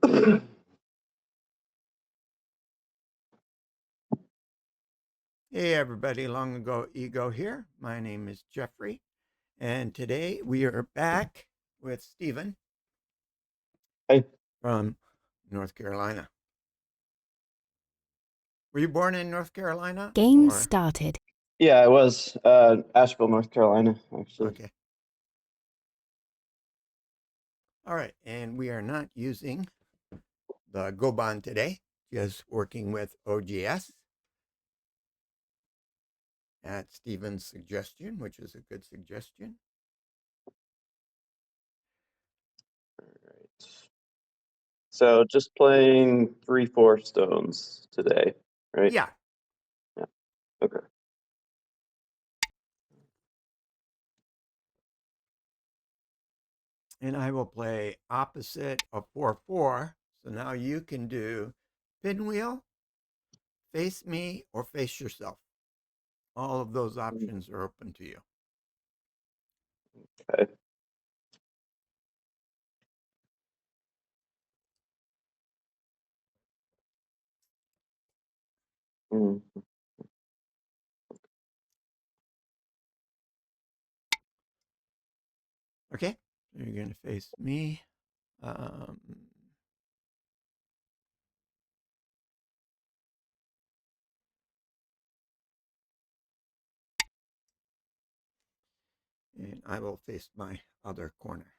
Hey everybody, Long Ago Ego here. My name is Jeffrey, and today we are back with Stephen Hey, from North Carolina. Were you born in North Carolina? Game or- started. yeah, I was Asheville, North Carolina, actually. Okay. All right, and we are not using the Goban today, just working with OGS at Stephen's suggestion, which is a good suggestion. All right. So just playing 3/4 stones today, right? Yeah. Yeah. Okay. And I will play opposite of 4/4. So now you can do pinwheel, face me, or face yourself. All of those options are open to you. Okay. Mm. Okay, so you're going to face me. And I will face my other corner.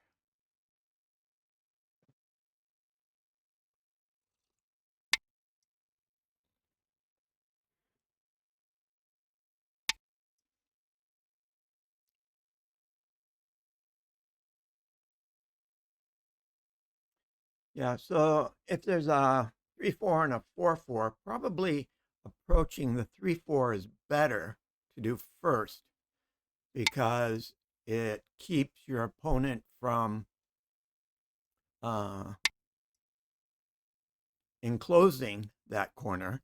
Yeah, so if there's a 3/4 and a 4/4, probably approaching the 3/4 is better to do first because it keeps your opponent from enclosing that corner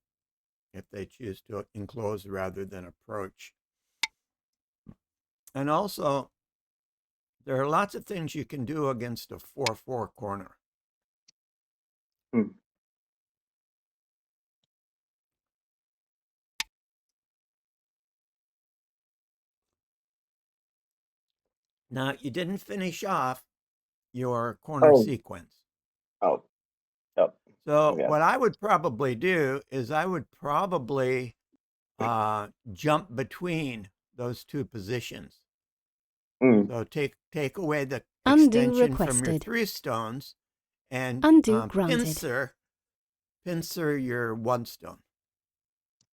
if they choose to enclose rather than approach. And also, there are lots of things you can do against a 4/4 corner. Hmm. Now, you didn't finish off your corner Oh, sequence. oh, yep. So Yeah. what I would probably do is I would probably jump between those two positions. Mm. So take away the Undo extension from your requested. 3 stones and Undo granted. pincer your 1 stone.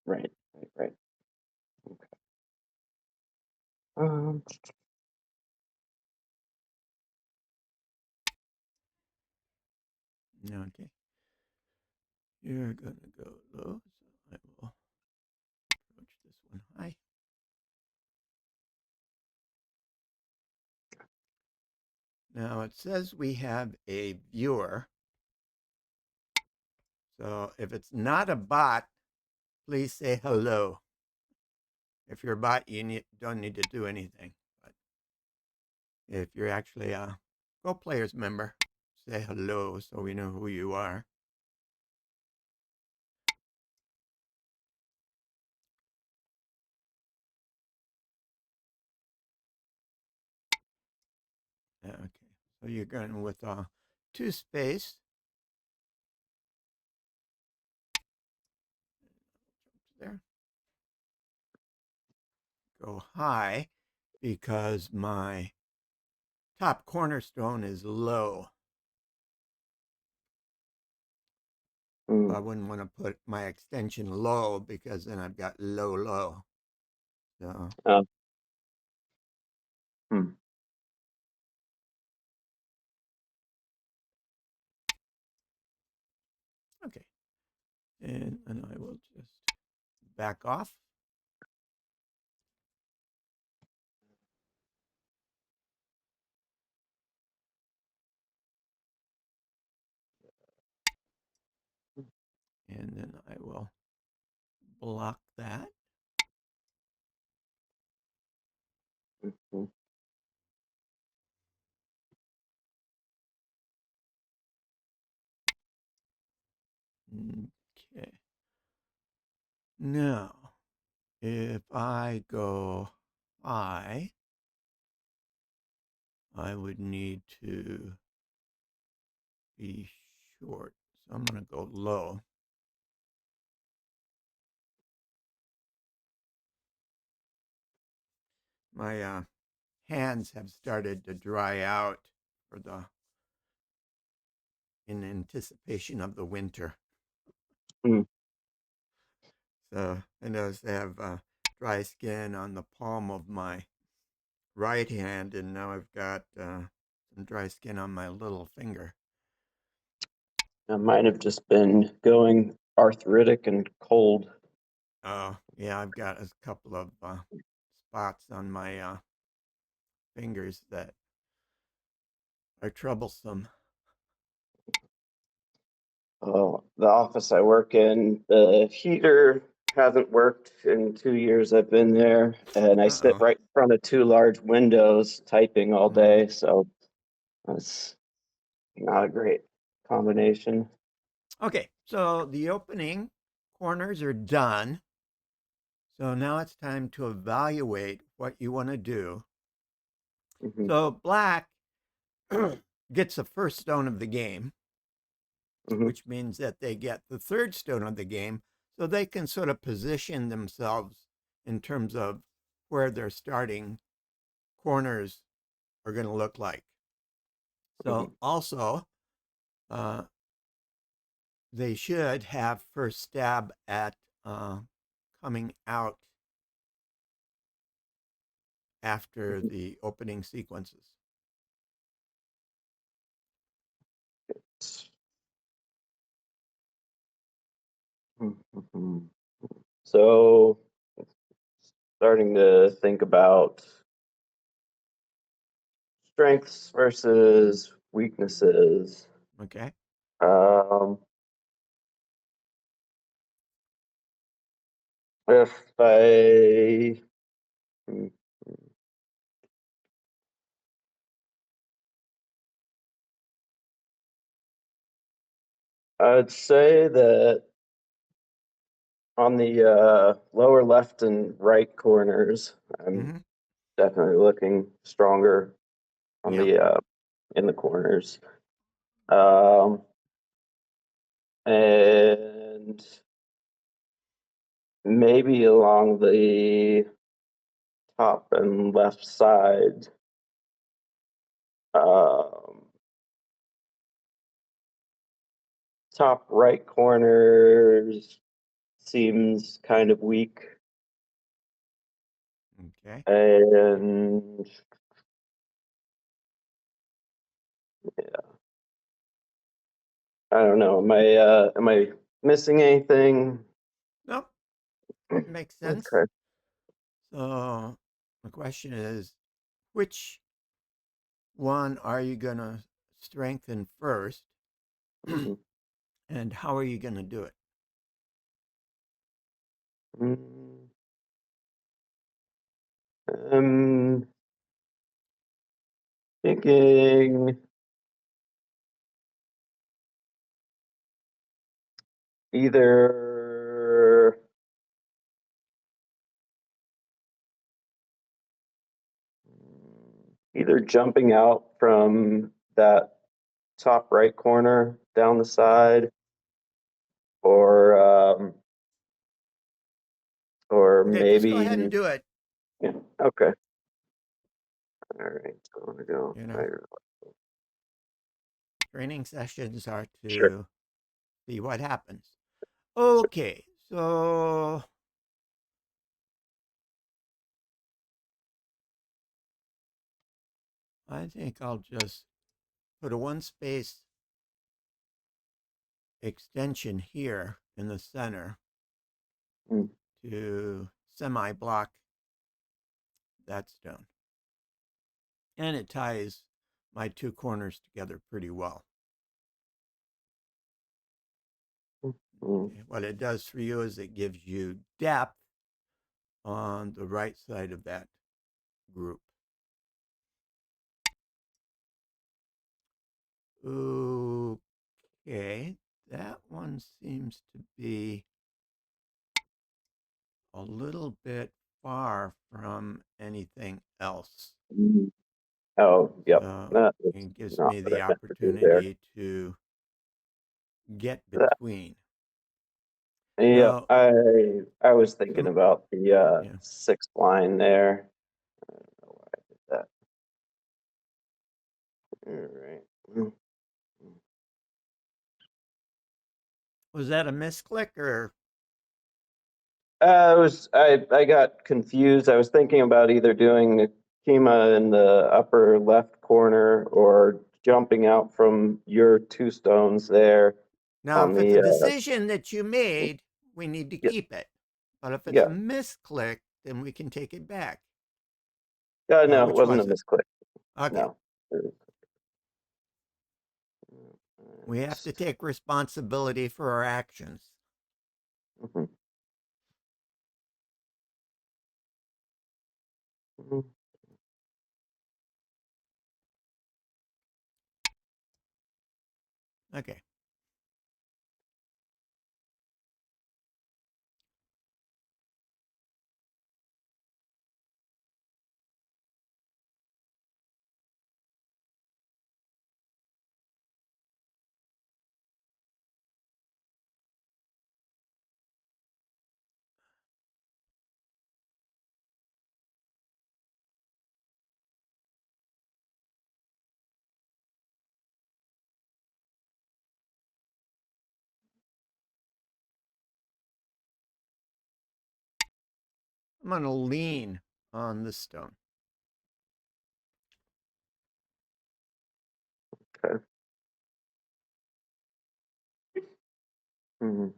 Right. Okay. Um. Okay. You're going to go low, so I will approach this one high. Now it says we have a viewer. So if it's not a bot, please say hello. If you're a bot, you don't need to do anything. But if you're actually a Go Players member, say hello so we know who you are. Okay, so you're going with 2 space. There. Go high because my top cornerstone is low. I wouldn't want to put my extension low because then I've got low, low. So. Hmm. Okay. And I will just back off. And then I will block that. Mm-hmm. Okay. Now, if I go high, I would need to be short. So I'm going to go low. My hands have started to dry out for the in anticipation of the winter. Mm. So I notice I have dry skin on the palm of my right hand, and now I've got some dry skin on my little finger. I might have just been going arthritic and cold. Oh, yeah, I've got a couple of spots on my fingers that are troublesome. The office I work in, the heater hasn't worked in 2 years I've been there, and I sit Uh-oh. right in front of two large windows typing all Mm-hmm. day, so that's not a great combination. Okay, so the opening corners are done. So now it's time to evaluate what you want to do. Hmm. So black gets the first stone of the game, Hmm. which means that they get the third stone of the game, so they can sort of position themselves in terms of where their starting corners are going to look like. Hmm. So also, uh, they should have first stab at coming out after the opening sequences. Hmm. So, starting to think about strengths versus weaknesses. Okay. Um, if I, hmm, I'd say that on the lower left and right corners, I'm Mm-hmm. definitely looking stronger on Yeah. the in the corners. Um, and maybe along the top and left side. Um, top right corners seems kind of weak, Okay. and I don't know. Am I missing anything? Nope. Makes sense. Okay. So the question is, which one are you going to strengthen first, Mhm. and how are you going to do it? Mm, I'm thinking either either jumping out from that top right corner down the Okay. side, or or Okay. Just go maybe ahead and do it. yeah. Okay. All right. So I'm gonna go You know, right. training sessions are Sure. to see what happens. Okay. So I think I'll just put a one space extension here in the center Mm. to semi block that stone. And it ties my two corners together pretty well. Mm. What it does for you is it gives you depth on the right side of that group. Okay, that one seems to be a little bit far from anything else. Mhm. Oh, yep. So That is it gives not me what the I meant to do there. opportunity to get That, between. yep. So, I was thinking some, about the yeah. sixth line there. I don't know why I did that. All right. Was that a misclick or? I got confused. I was thinking about either doing Kima in the upper left corner or jumping out from your two stones there Now, on if it's a the decision that you made, we need to yeah, keep it. But if it's a yeah. misclick, then we can take it back. No, it Which wasn't a was it? misclick. Okay. No. We have to take responsibility for our actions. Mhm, mhm. Okay. I'm going to lean on this stone. Okay. Mhm.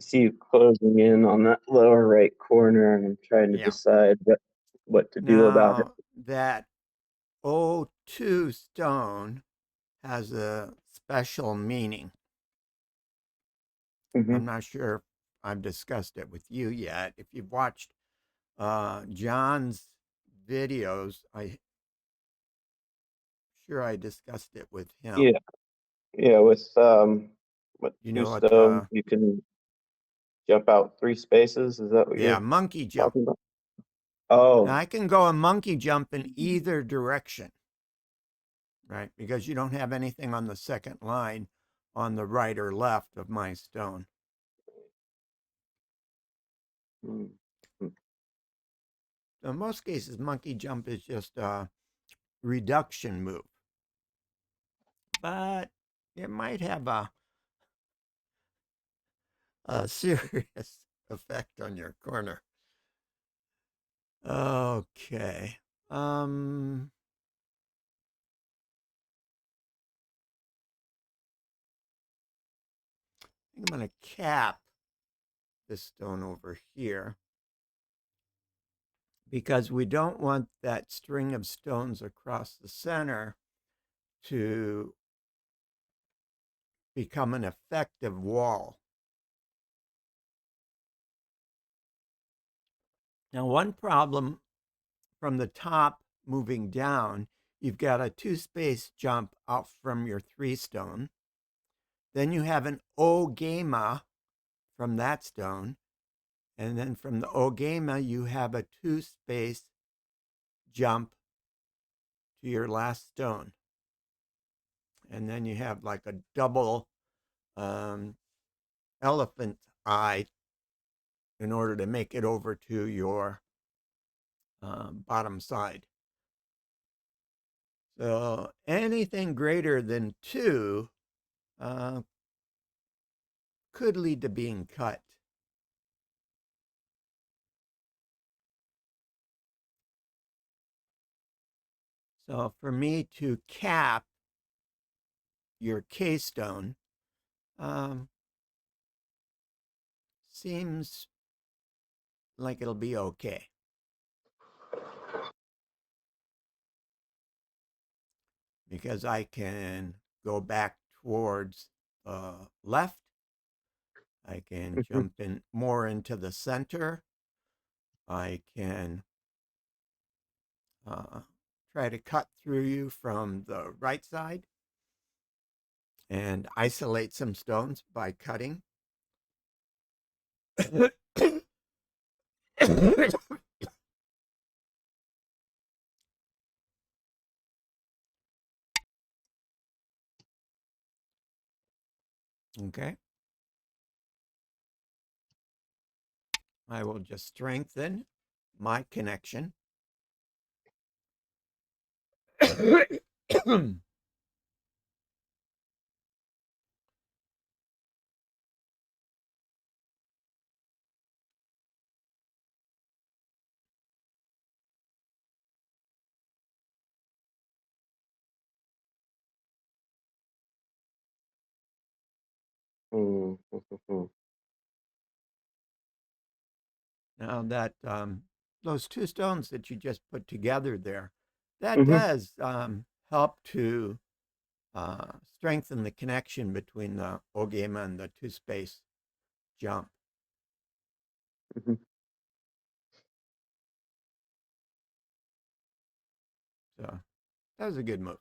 I see you closing in on that lower right corner, and I'm trying to Yeah. decide what to do about it. Now, that O2 stone has a special meaning. Hmm. I'm not sure if I've discussed it with you yet. If you've watched John's videos, I sure I discussed it with him. Yeah, yeah. With what You two know what? stones you can jump out 3 spaces? Is that what Yeah, you're monkey jump. talking about? Now Oh. I can go a monkey jump in either direction, right? Because you don't have anything on the second line on the right or left of my stone. Mm. So in most cases, monkey jump is just a reduction move, but it might have a serious effect on your corner. Okay. Um, I think I'm going to cap this stone over here because we don't want that string of stones across the center to become an effective wall. Now, one problem from the top moving down, you've got a 2-space jump out from your 3 stone. Then you have an ogema from that stone. And then from the ogema, you have a 2-space jump to your last stone. And then you have like a double elephant eye in order to make it over to your bottom side. So anything greater than 2 could lead to being cut. So for me to cap your keystone seems like it'll be okay. Because I can go back towards the left. I can jump in more into the center. I can try to cut through you from the right side and isolate some stones by cutting. Okay. I will just strengthen my connection. Now that those 2 stones that you just put together there, that does help to strengthen the connection between the ogema and the 2-space jump. So that was a good move.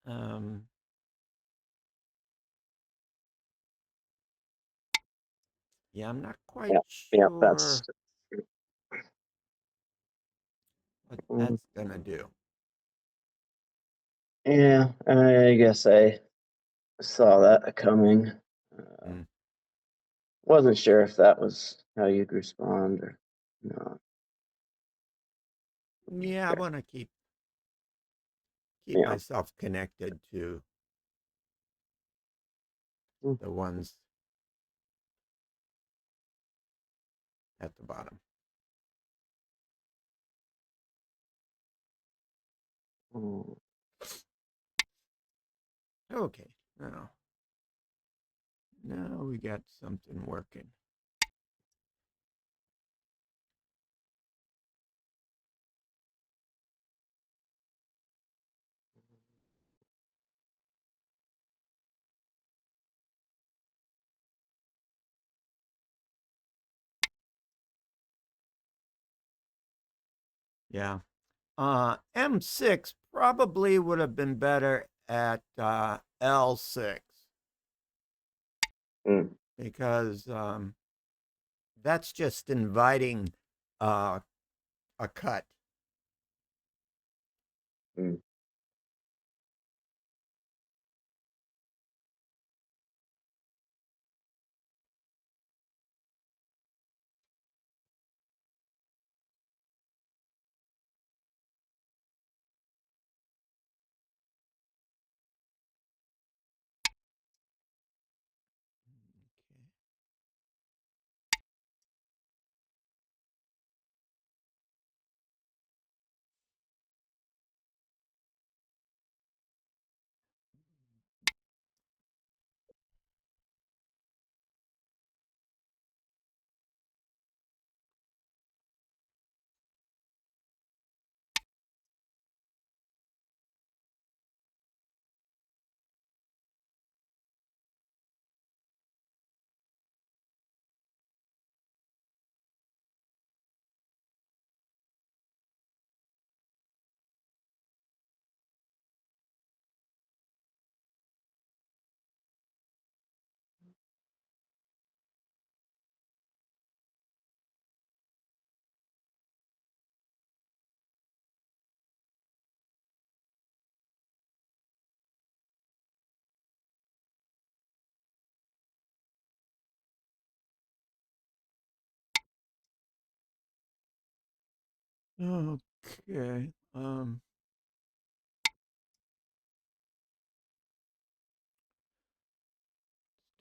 um, yeah, I'm not quite Yeah, sure what mm, that's gonna do. yeah, I guess I saw that coming. Mm. Wasn't sure if that was how you'd respond or not. Yeah, I want to keep Yeah. myself connected to the ones at the bottom. Mm. Okay, now we got something working. Yeah. M6 probably would have been better at L6 Mm. because that's just inviting uh, a cut. Mm. Okay.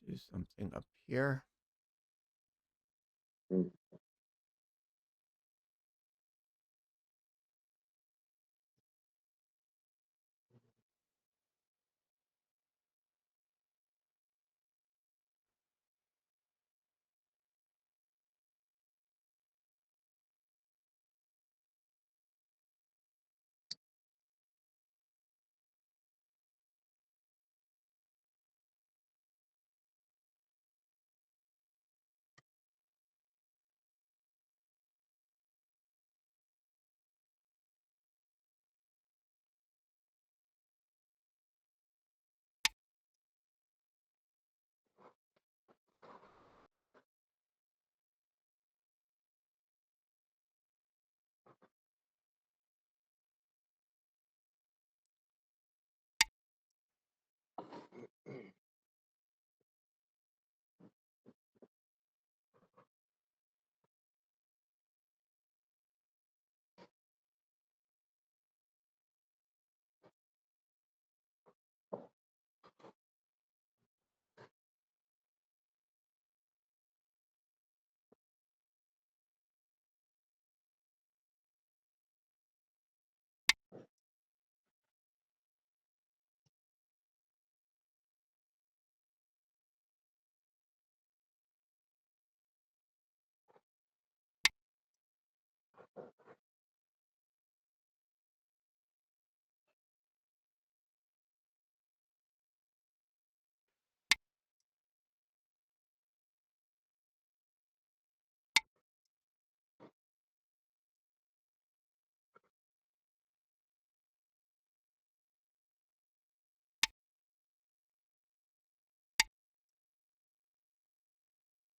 Do something up here. Mm.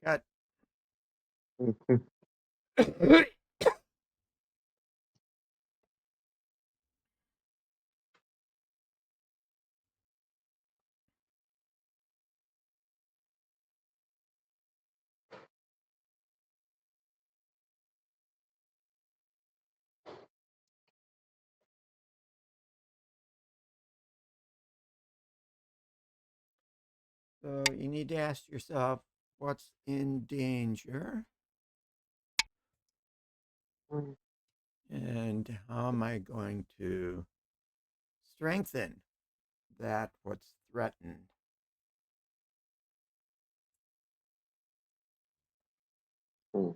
Got Mhm. So you need to ask yourself what's in danger and how am I going to strengthen that what's threatened. Mm.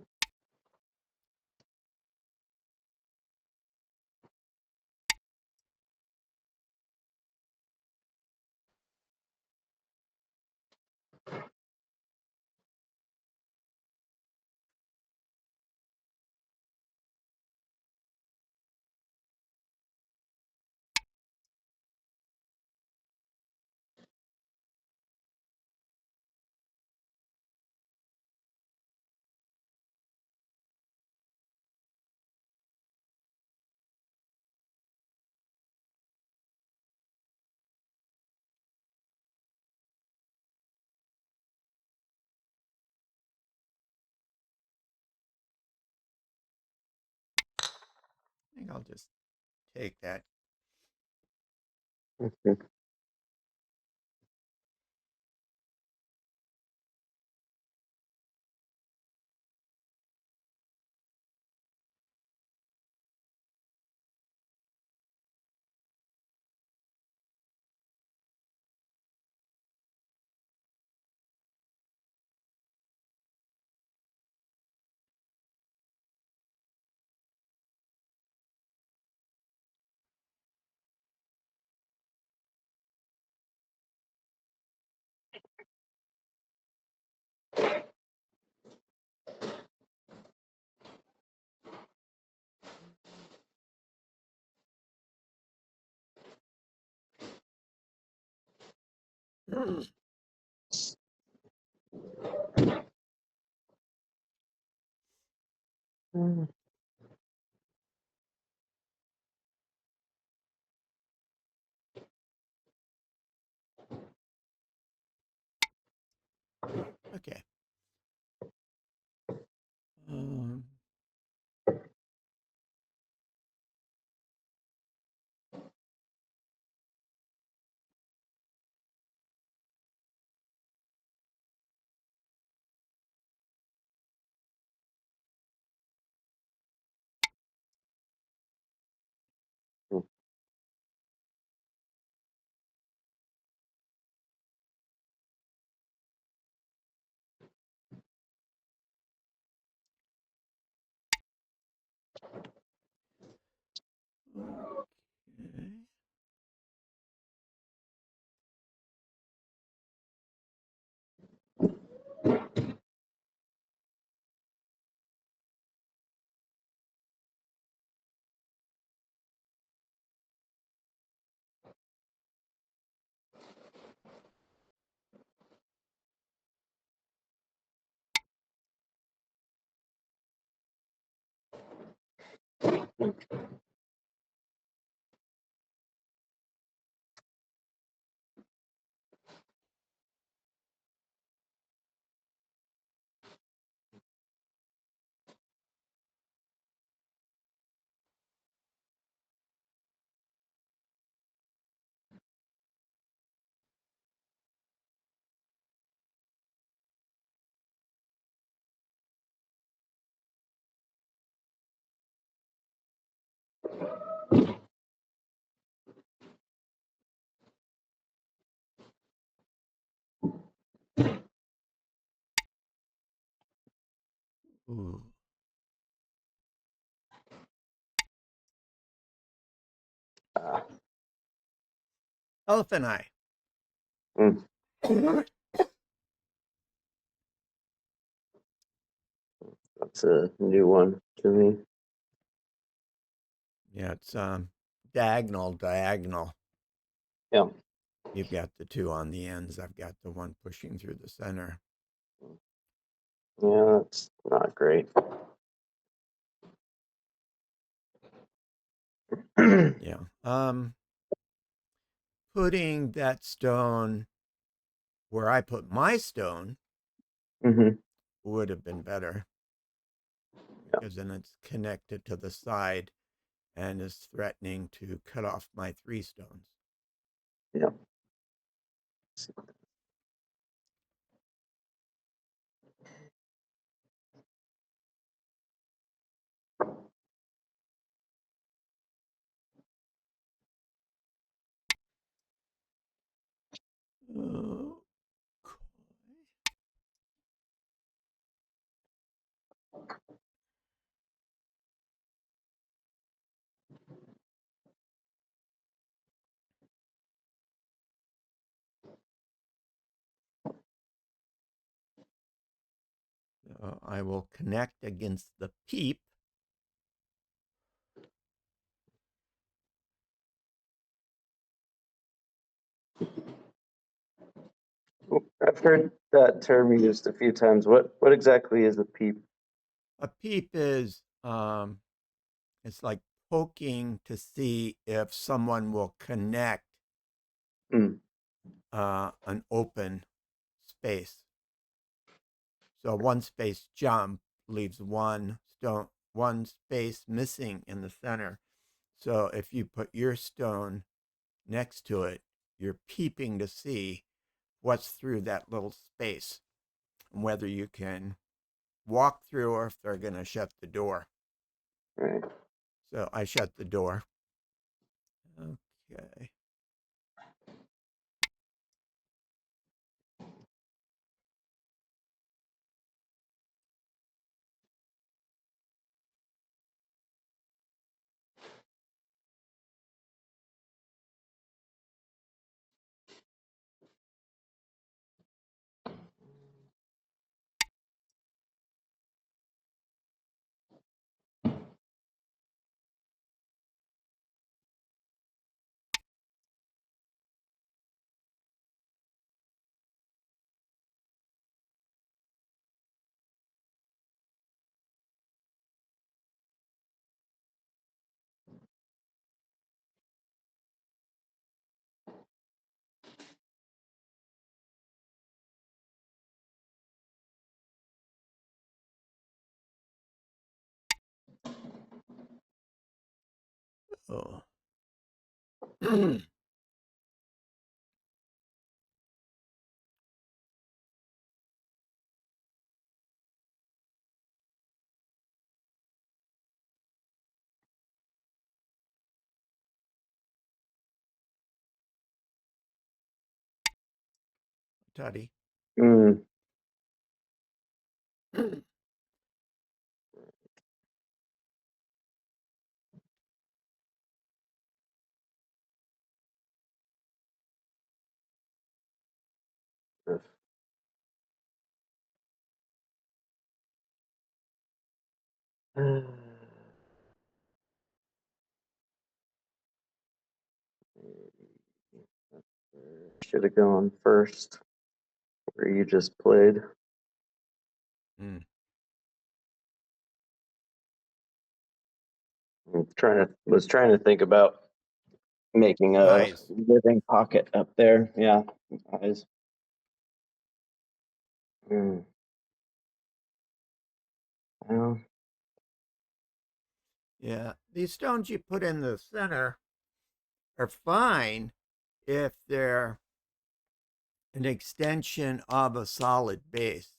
I think I'll just take that. Mhm. Mm. Okay. Um, Okay. Ooh. Ah, Elephant eye. mm, that's a new one to me. Yeah, it's diagonal. Yeah. You've got the two on the ends. I've got the one pushing through the center. Yeah, that's not great. Yeah. Putting that stone where I put my stone Hmm. would have been better Yeah. because then it's connected to the side and is threatening to cut off my three stones. Yeah. Oh, I will connect against the peep. I've heard that term used a few times. What exactly is a peep? A peep is it's like poking to see if someone will connect Mm, an open space. So one space jump leaves one space missing in the center. So if you put your stone next to it, you're peeping to see what's through that little space and whether you can walk through or if they're going to shut the door. right. So I shut the door. Okay. Oh. Tutty. Mm, Should have gone first where you just played. Hmm. Was trying to think about making a Eyes. living pocket up there. Yeah, eyes. Mm. Well, Yeah. These stones you put in the center are fine if they're an extension of a solid base.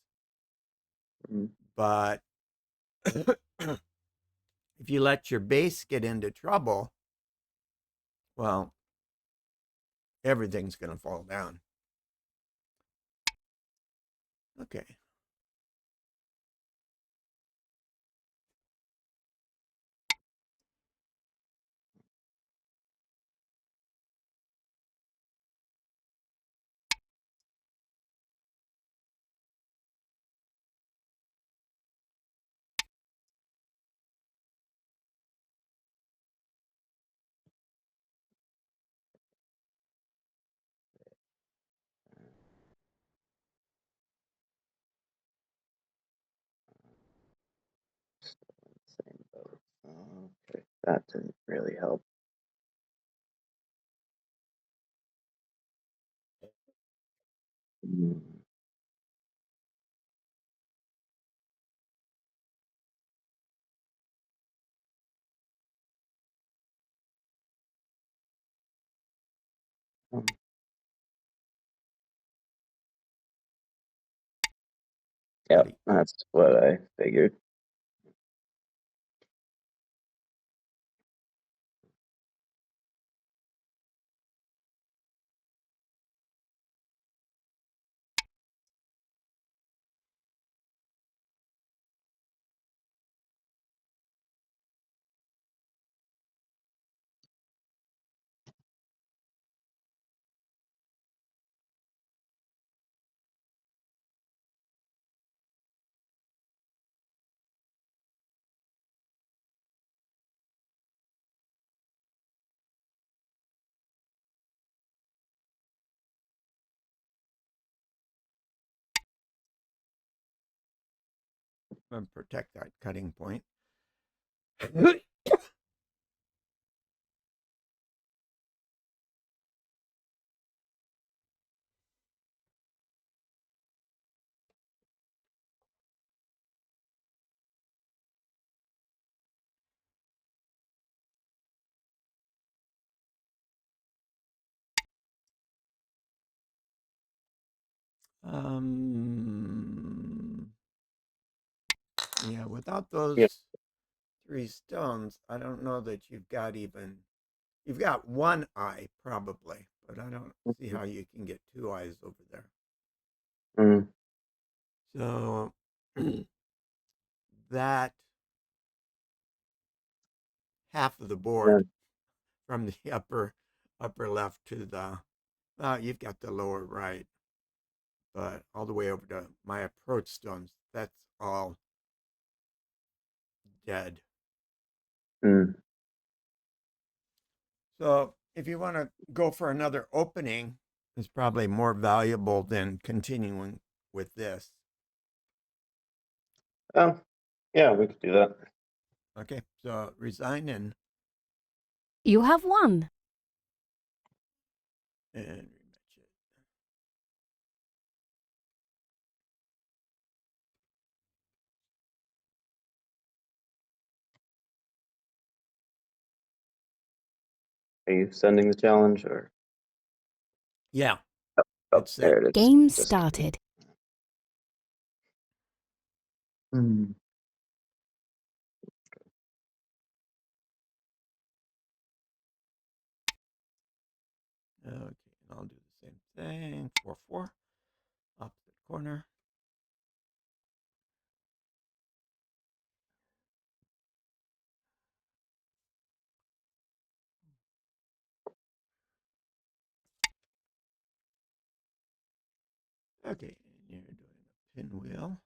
mm, But if you let your base get into trouble, well, everything's going to fall down. Okay. same boat. Okay, that didn't really help. Mm. Um, Yep, Buddy. that's what I figured. And protect that cutting point. um, yeah, without Yep. those three stones, I don't know that you've got one eye probably, but I don't see how you can get two eyes over there. Mm, So that half of the yeah. board from the upper left to the you've got the lower right, but all the way over to my approach stones, that's all dead. Mm, So if you want to go for another opening, it's probably more valuable than continuing with this. oh, yeah, we could do that. Okay, so resign You have won. and rematch it. Are you sending the challenge or? Yeah, Oh, it's there sent. it is. Game Just started. mm, Okay, and I'll do the same thing. 4 4, opposite corner. Okay, and you're doing a pinwheel.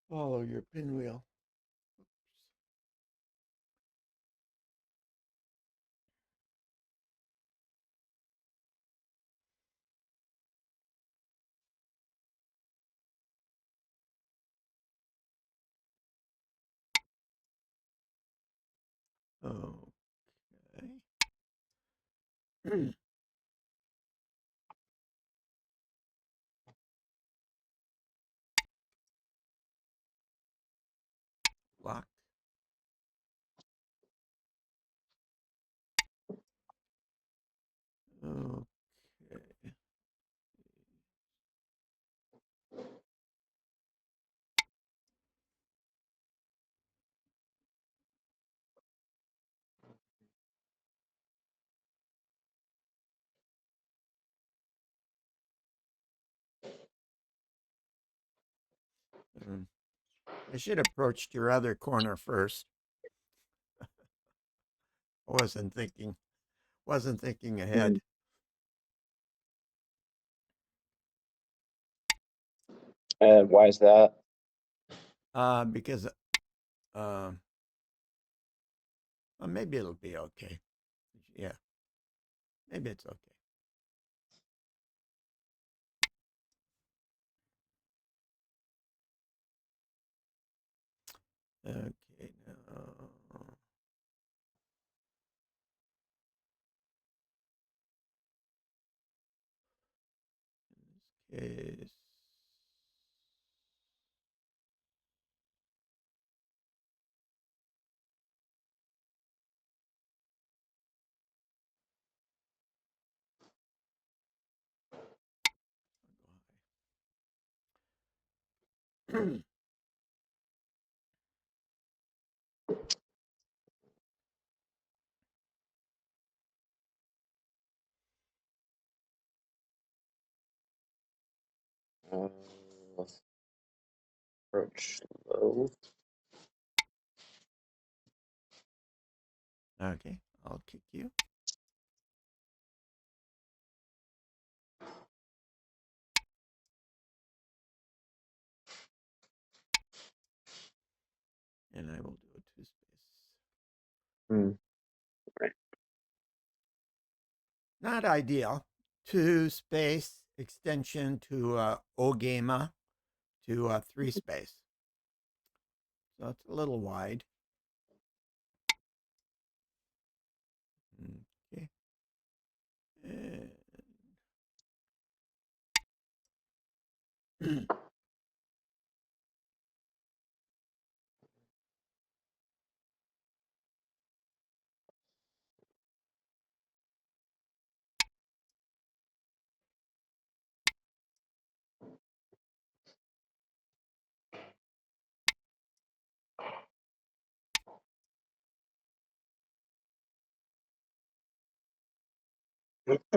Follow your pinwheel. Okay. Lock. Okay. Um, I should have approached your other corner first. I wasn't thinking ahead. And why is that? Because well, maybe it'll be okay. Yeah, maybe it's okay. Okay, now in this case, I'll go high. Let's approach low. Okay, I'll kick you. And I will do a two space. Hmm. Not ideal. Two space extension to Ogema to three space. So it's a little wide. Okay. And okay,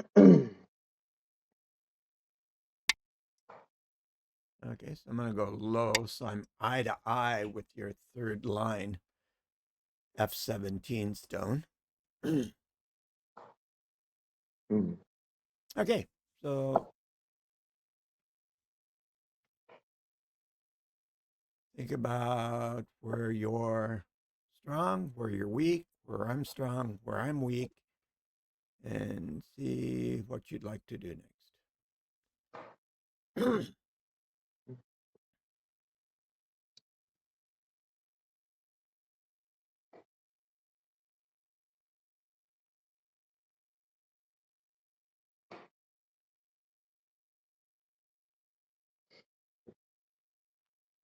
so I'm going to go low. So I'm eye to eye with your third line, F17 stone. Hmm. Okay, so think about where you're strong, where you're weak, where I'm strong, where I'm weak, and see what you'd like to do next.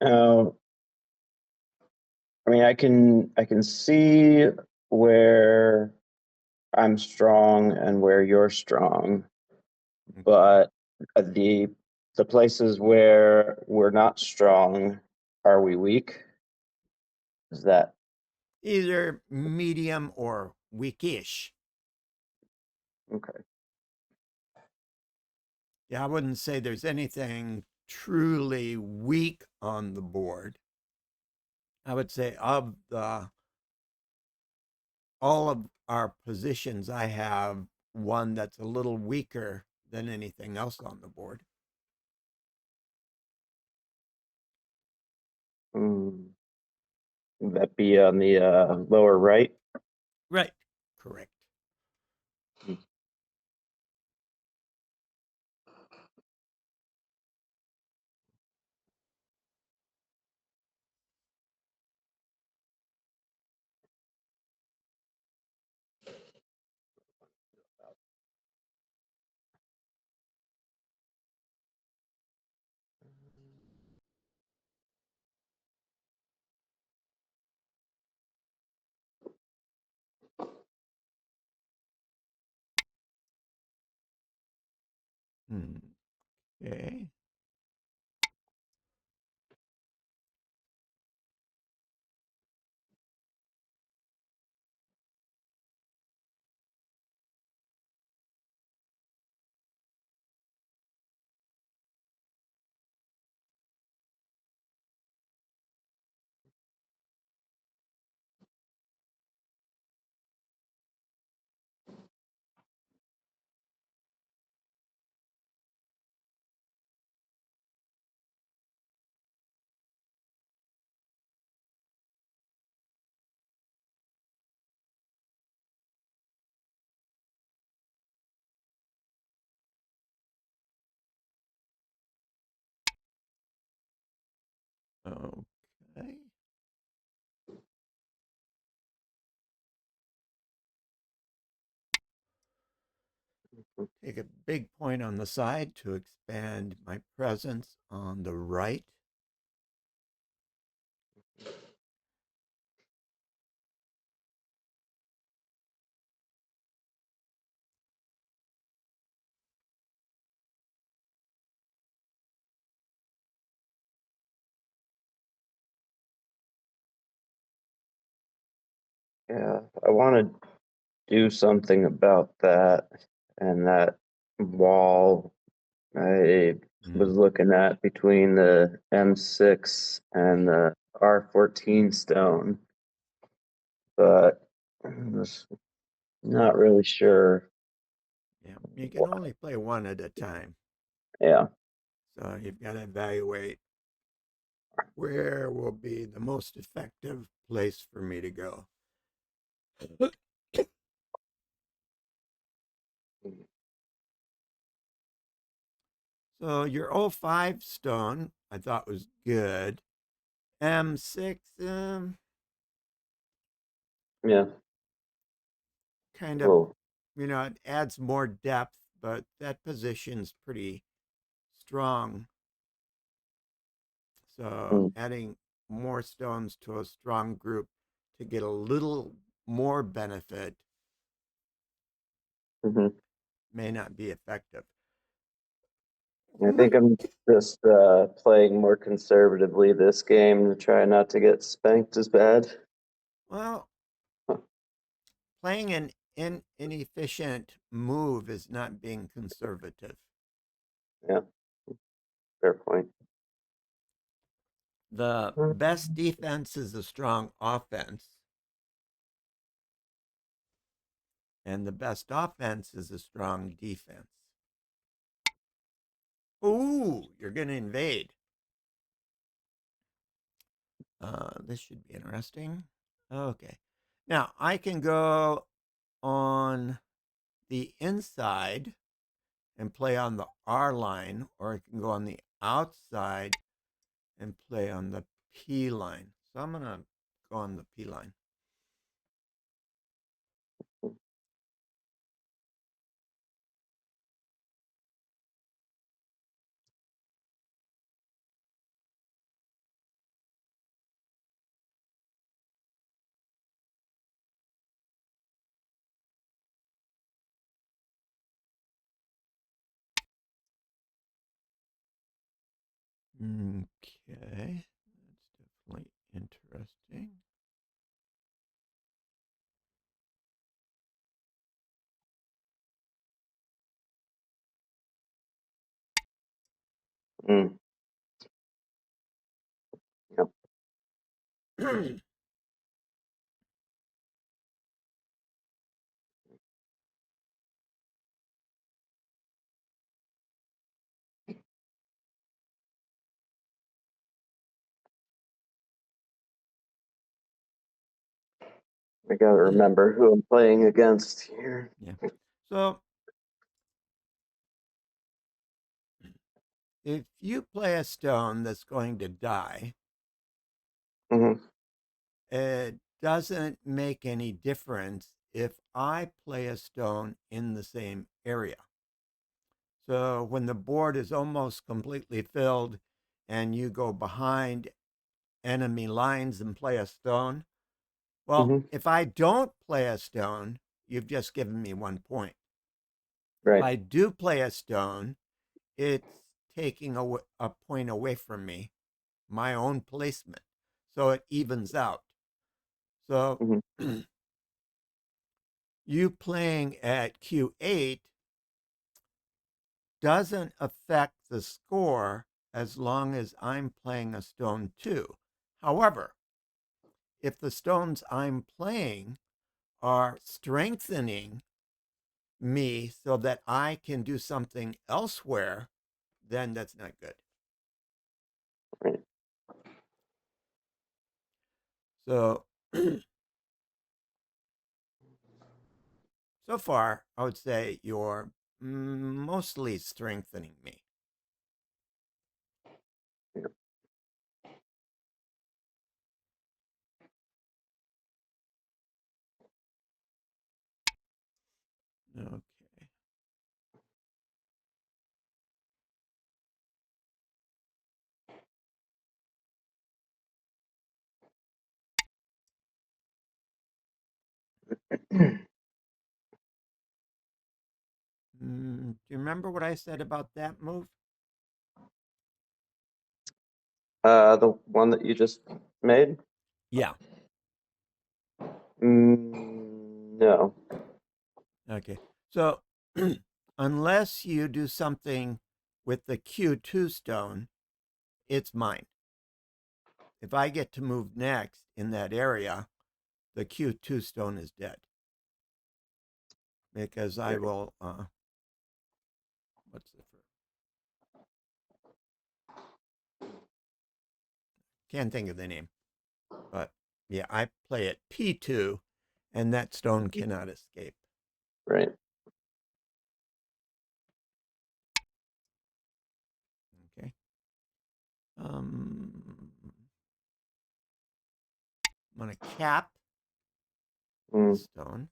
Uh, I mean, I can see where I'm strong and where you're strong, Okay. but the places where we're not strong, are we weak? Is that Either medium or weakish. okay? Yeah, I wouldn't say there's anything truly weak on the board. I would say of the all of our positions, I have one that's a little weaker than anything else on the board. Mm, would that be on the lower right? Right. Correct. Okay. Okay. Take a big point on the side to expand my presence on the right. Yeah, I want to do something about that and that wall. I was looking at between the M6 and the R14 stone, but I'm just not really sure. Yeah, you can only play one at a time. Yeah. So you've got to evaluate where will be the most effective place for me to go. So your O5 stone, I thought was good. M6, Yeah. kind of, Well, it adds more depth, but that position's pretty strong. So mm, adding more stones to a strong group to get a little more benefit mhm. may not be effective. I think I'm just playing more conservatively this game to try not to get spanked as bad. Well, Huh. playing an inefficient move is not being conservative. Yeah, fair point. The Mm. best defense is a strong offense, and the best offense is a strong defense. Ooh, you're going to invade. This should be interesting. Okay. Now, I can go on the inside and play on the R line, or I can go on the outside and play on the P line. So I'm going to go on the P line. Okay. That's definitely interesting. Mm, yep. I gotta remember who I'm playing against here. So if you play a stone that's going to die, Hmm. it doesn't make any difference if I play a stone in the same area. So when the board is almost completely filled and you go behind enemy lines and play a stone, well, Hmm. if I don't play a stone, you've just given me 1 point. If Right. I do play a stone, it's taking a point away from me, my own placement. So it evens out. So Hmm. you playing at Q8 doesn't affect the score as long as I'm playing a stone too. However, if the stones I'm playing are strengthening me so that I can do something elsewhere, then that's not good. Right. So, so far, I would say you're mostly strengthening me. Yeah. Okay. Do you remember what I said about that move? The one that you just made? Yeah. No. Okay. So, unless you do something with the Q2 stone, it's mine. If I get to move next in that area, the Q2 stone is dead. Because I will, what's the first? Can't think of the name. But yeah, I play at P2, and that stone cannot escape. Right. Okay. I'm going to cap the Mm. stone.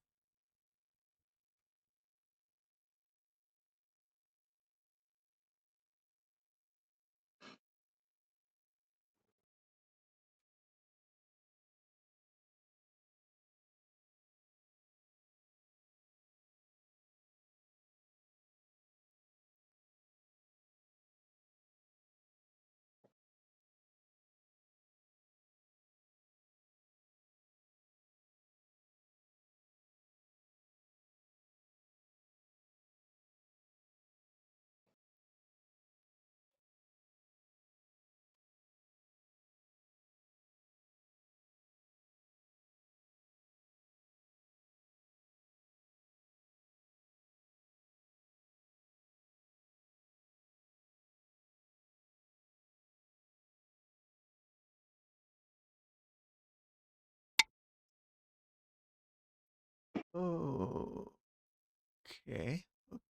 Oh, okay. Oops.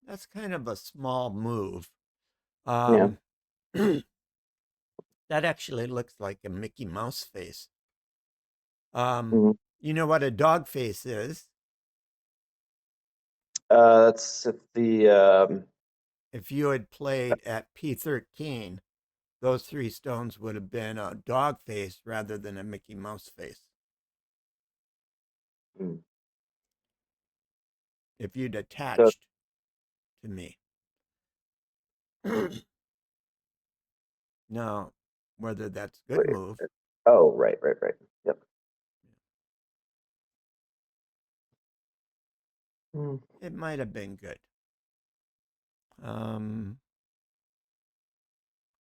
That's kind of a small move. Yeah. Um, that actually looks like a Mickey Mouse face. Um, Hmm. you know what a dog face is? That's if the If you had played at P13, those three stones would have been a dog face rather than a Mickey Mouse face. mm, If you'd the attached to me. Now, whether that's a good wait. move, Oh, right. Yep. Mm. it might have been good.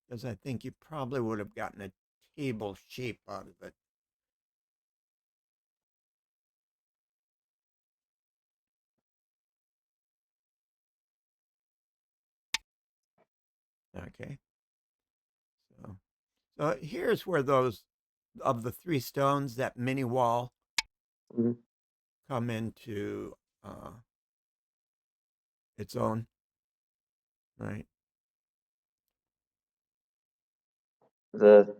Because I think you probably would have gotten a table shape out of it. Okay. So, so here's where those of the 3 stones, that mini wall, Mhm. come into its own, right? The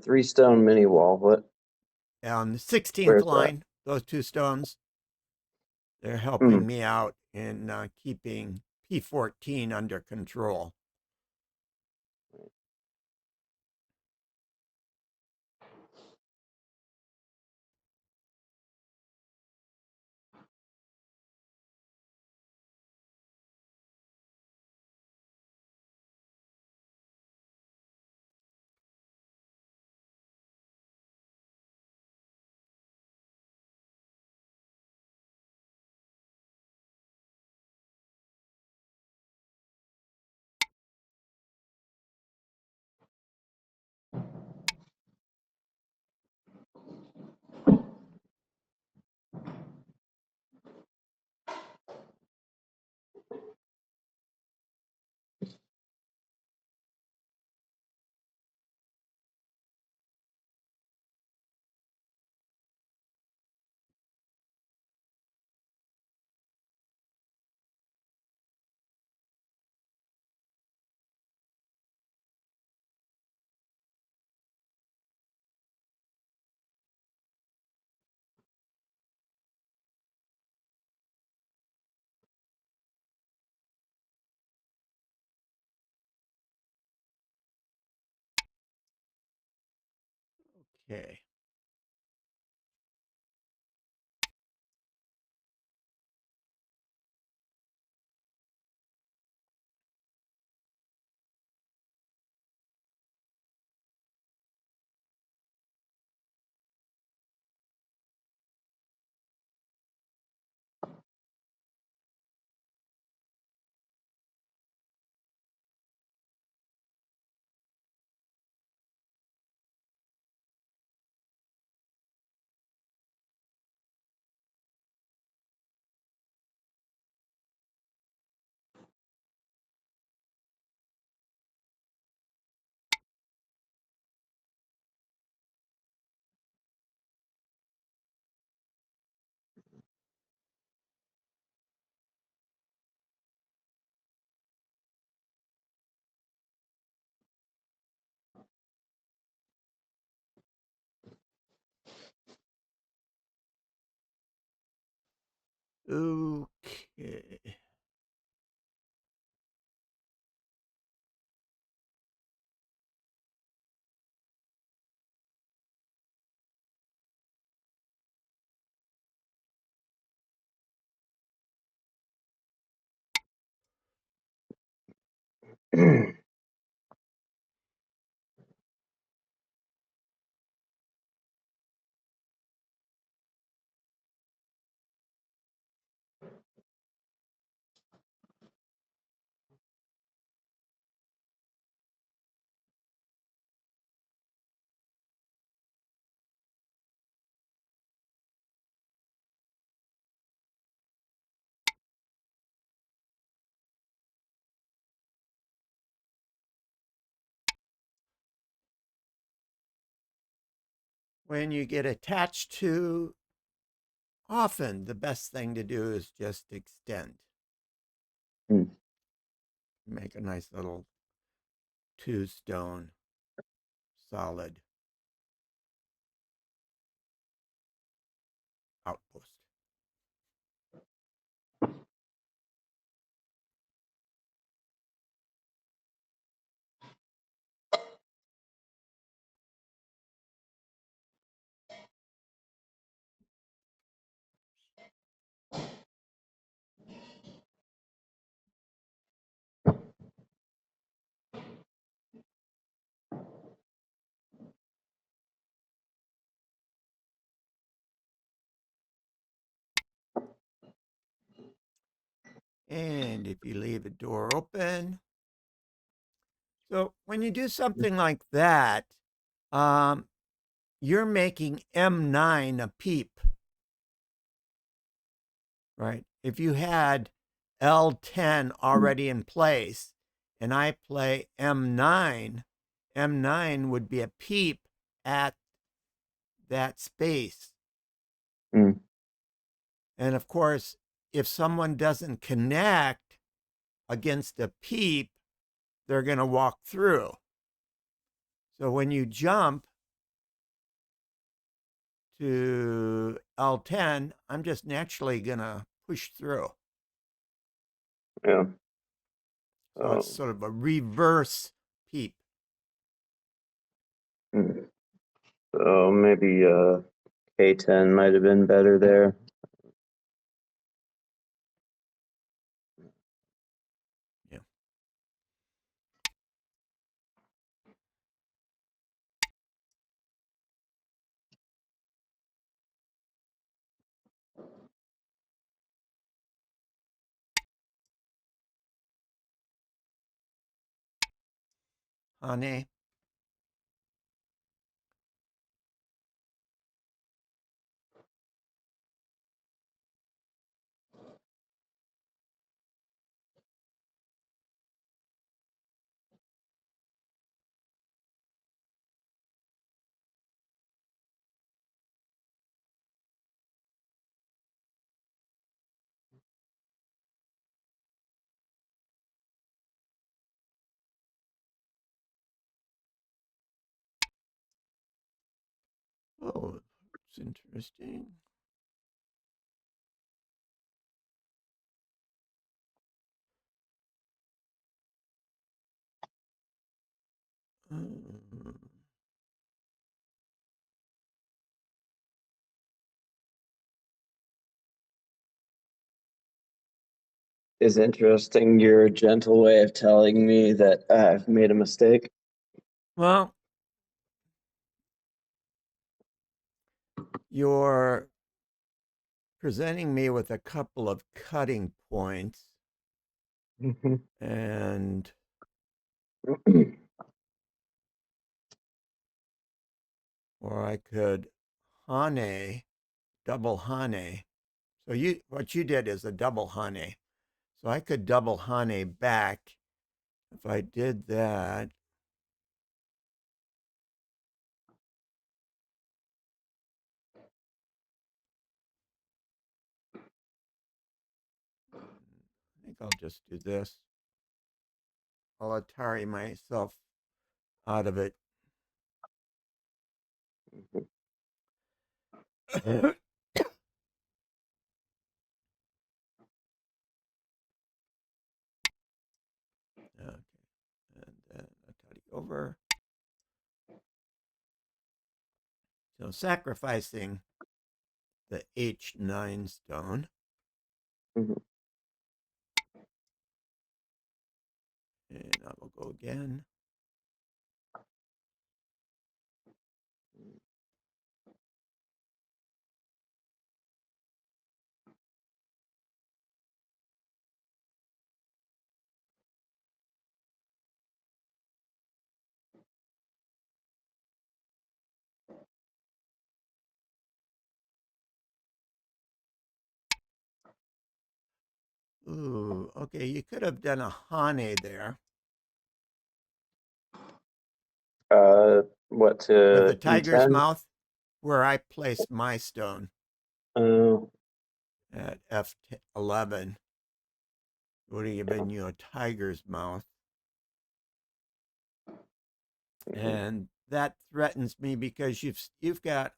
3 stone mini wall. What? On the 16th Where's that? line, those 2 stones, they're helping Mm. me out in keeping P14 under control. Okay. Okay. When you get attached to, often the best thing to do is just extend. Mm. Make a nice little 2-stone solid outpost. And if you leave a door open, so when you do something like that, um, you're making M9 a peep, right? If you had L10 already in place and I play M9, M9 would be a peep at that space. Mm. And of course, if someone doesn't connect against a peep, they're going to walk through. So when you jump to L10, I'm just naturally going to push through. Yeah. So it's sort of a reverse peep. Mm. So maybe K10 might have been better there. Yeah. Hane. Oh, it's interesting. Mm. Is interesting your gentle way of telling me that I've made a mistake. Well, you're presenting me with a couple of cutting points, and or I could Hane, double Hane. So what you did is a double Hane. So I could double Hane back. If I did that, I think I'll just do this. I'll Atari myself out of it. Okay. And then Atari over. So sacrificing the H9 stone. Mhm. And I will go again. Ooh, okay. You could have done a Hane there What with to the tiger's E10? mouth, where I placed my stone Oh, at F11. Would have given you a tiger's mouth. And that threatens me because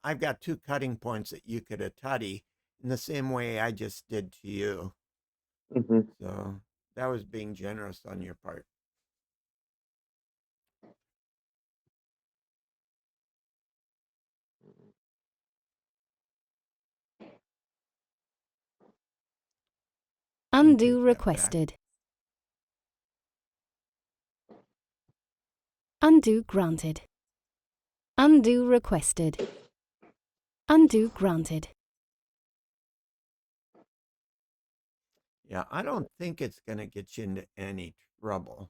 I've got two cutting points that you could Atari in the same way I just did to you. mhm. So that was being generous on your part. You can Undo take that back. requested. Undo granted. Undo requested. Undo granted. Yeah, I don't think it's going to get you into any trouble.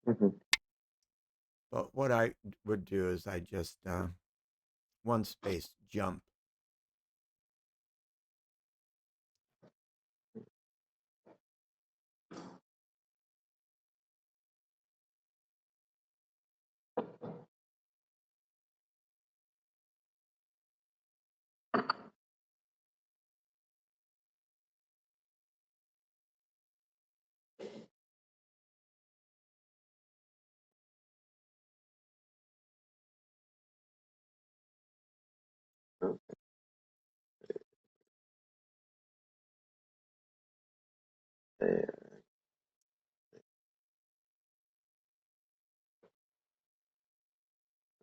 Mhm. But what I would do is I just one space jump.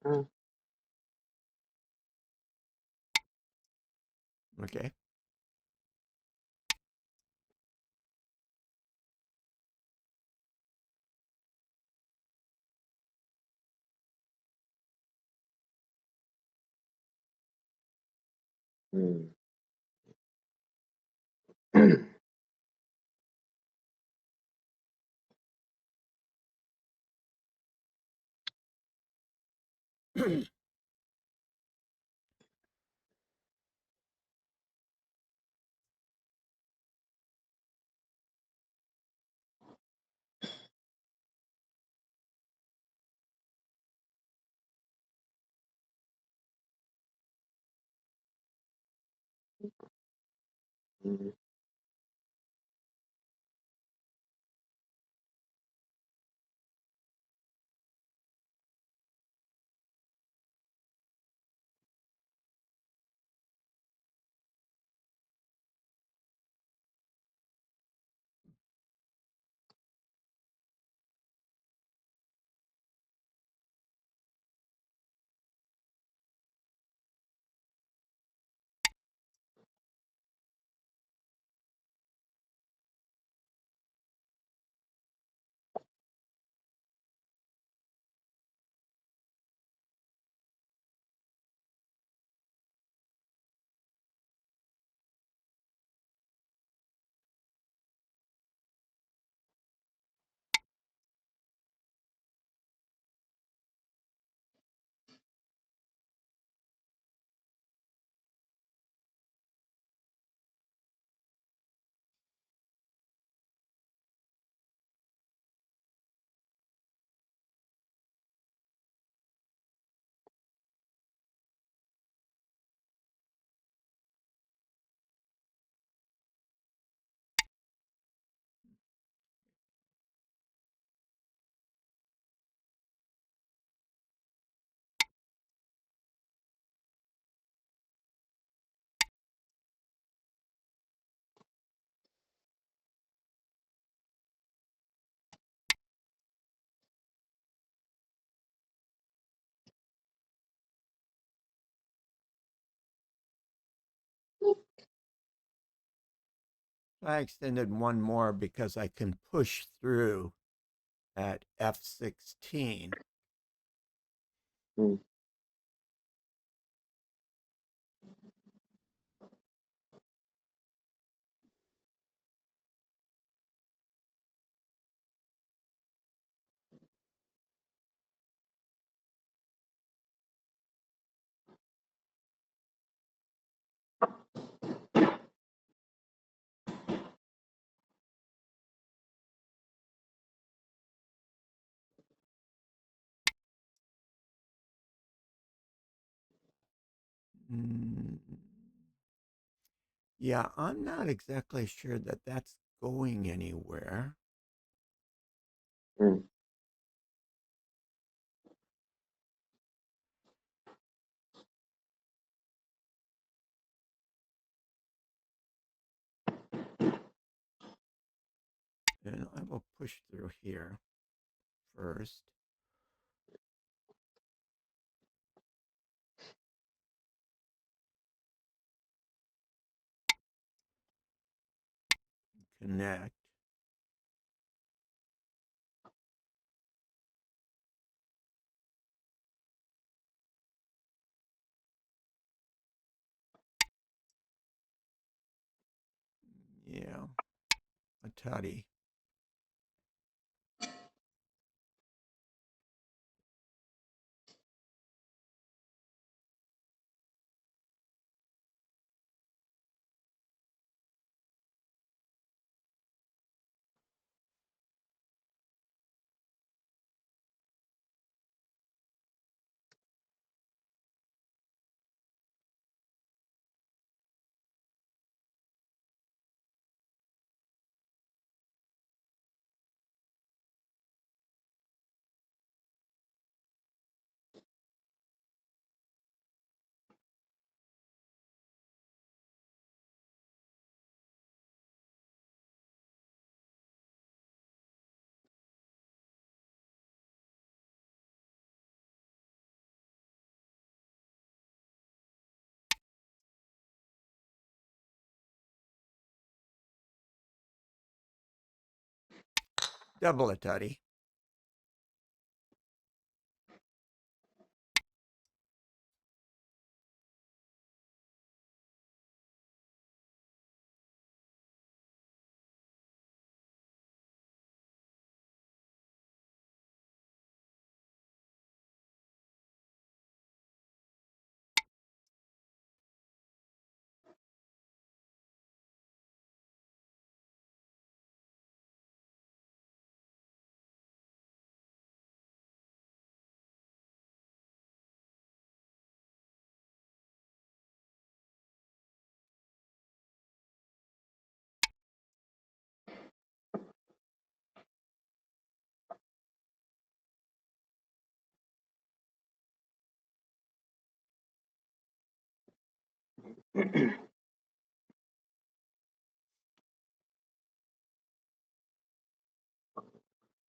Uh, Okay. hmm. Hmm. I extended one more because I can push through at F16. Hmm. Mm, yeah, I'm not exactly sure that that's going anywhere. Hmm. And I will push through here first. Connect. Yeah, a tutty. Double Atari.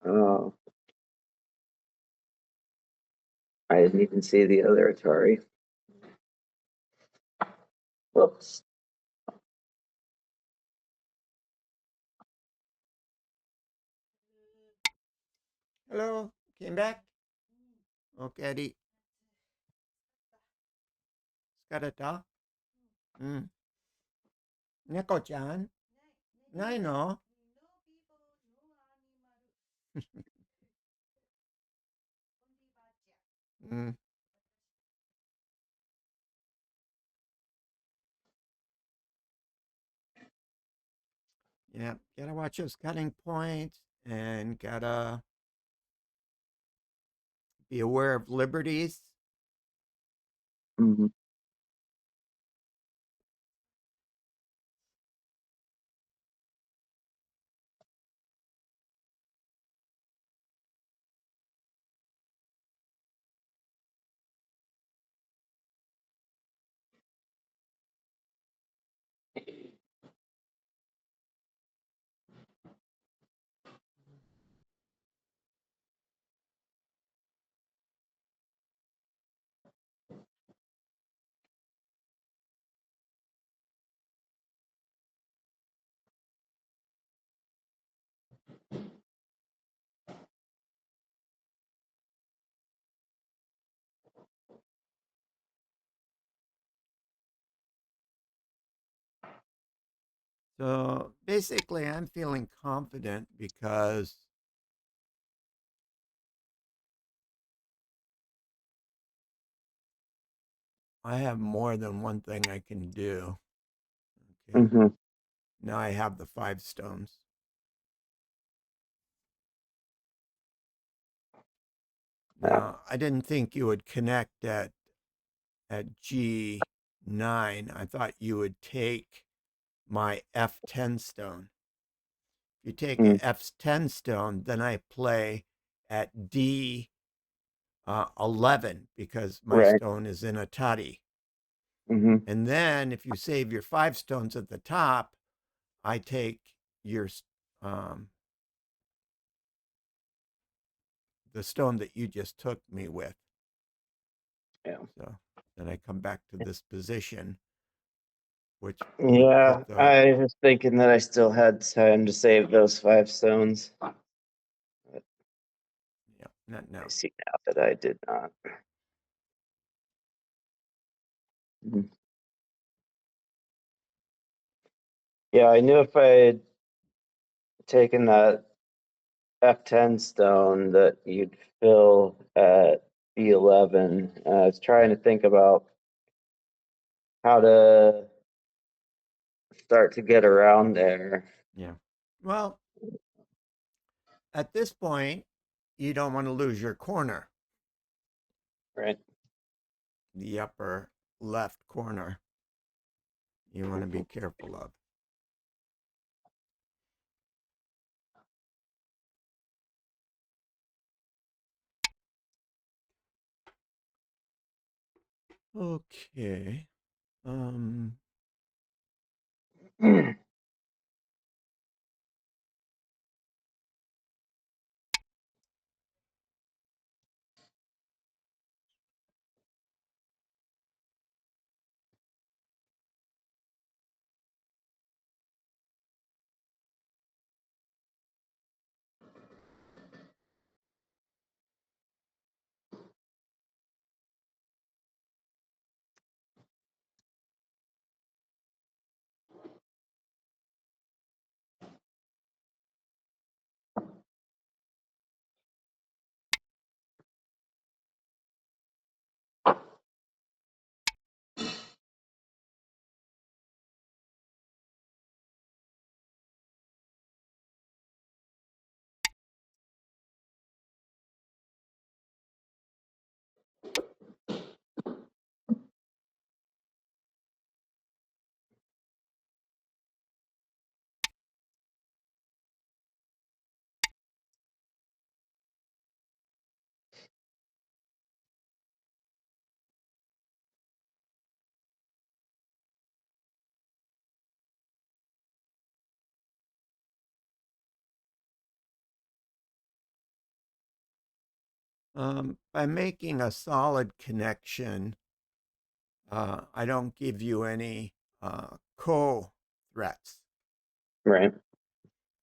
Oh, I didn't even see the other Atari. Whoops. Hello, came back? Okay, di. 疲れた？うん。猫ちゃんないの？うん。Yeah, gotta watch those cutting points and gotta be aware of liberties. Mhm. So basically, I'm feeling confident because I have more than one thing I can do. Okay. Mhm. Now I have the 5 stones. Yeah. Now, I didn't think you would connect at G9. I thought you would take my F10 stone. If you take Mm. a F10 stone, then I play at D 11 because my Right. stone is in a toddy. Mhm. And then if you save your 5 stones at the top, I take your um, the stone that you just took me with. Yeah. So then I come back to this position, which would Yeah. put the I was thinking that I still had time to save those 5 stones. yeah, not I now. see now that I did not. Mhm. Yeah, I knew if I had taken that F10 stone that you'd fill at B11. I was trying to think about how to start to get around there. Yeah. Well, at this point, you don't want to lose your corner, Right. the upper left corner. You want to be careful of. Okay. Um, By making a solid connection, I don't give you any co-threats. Right. If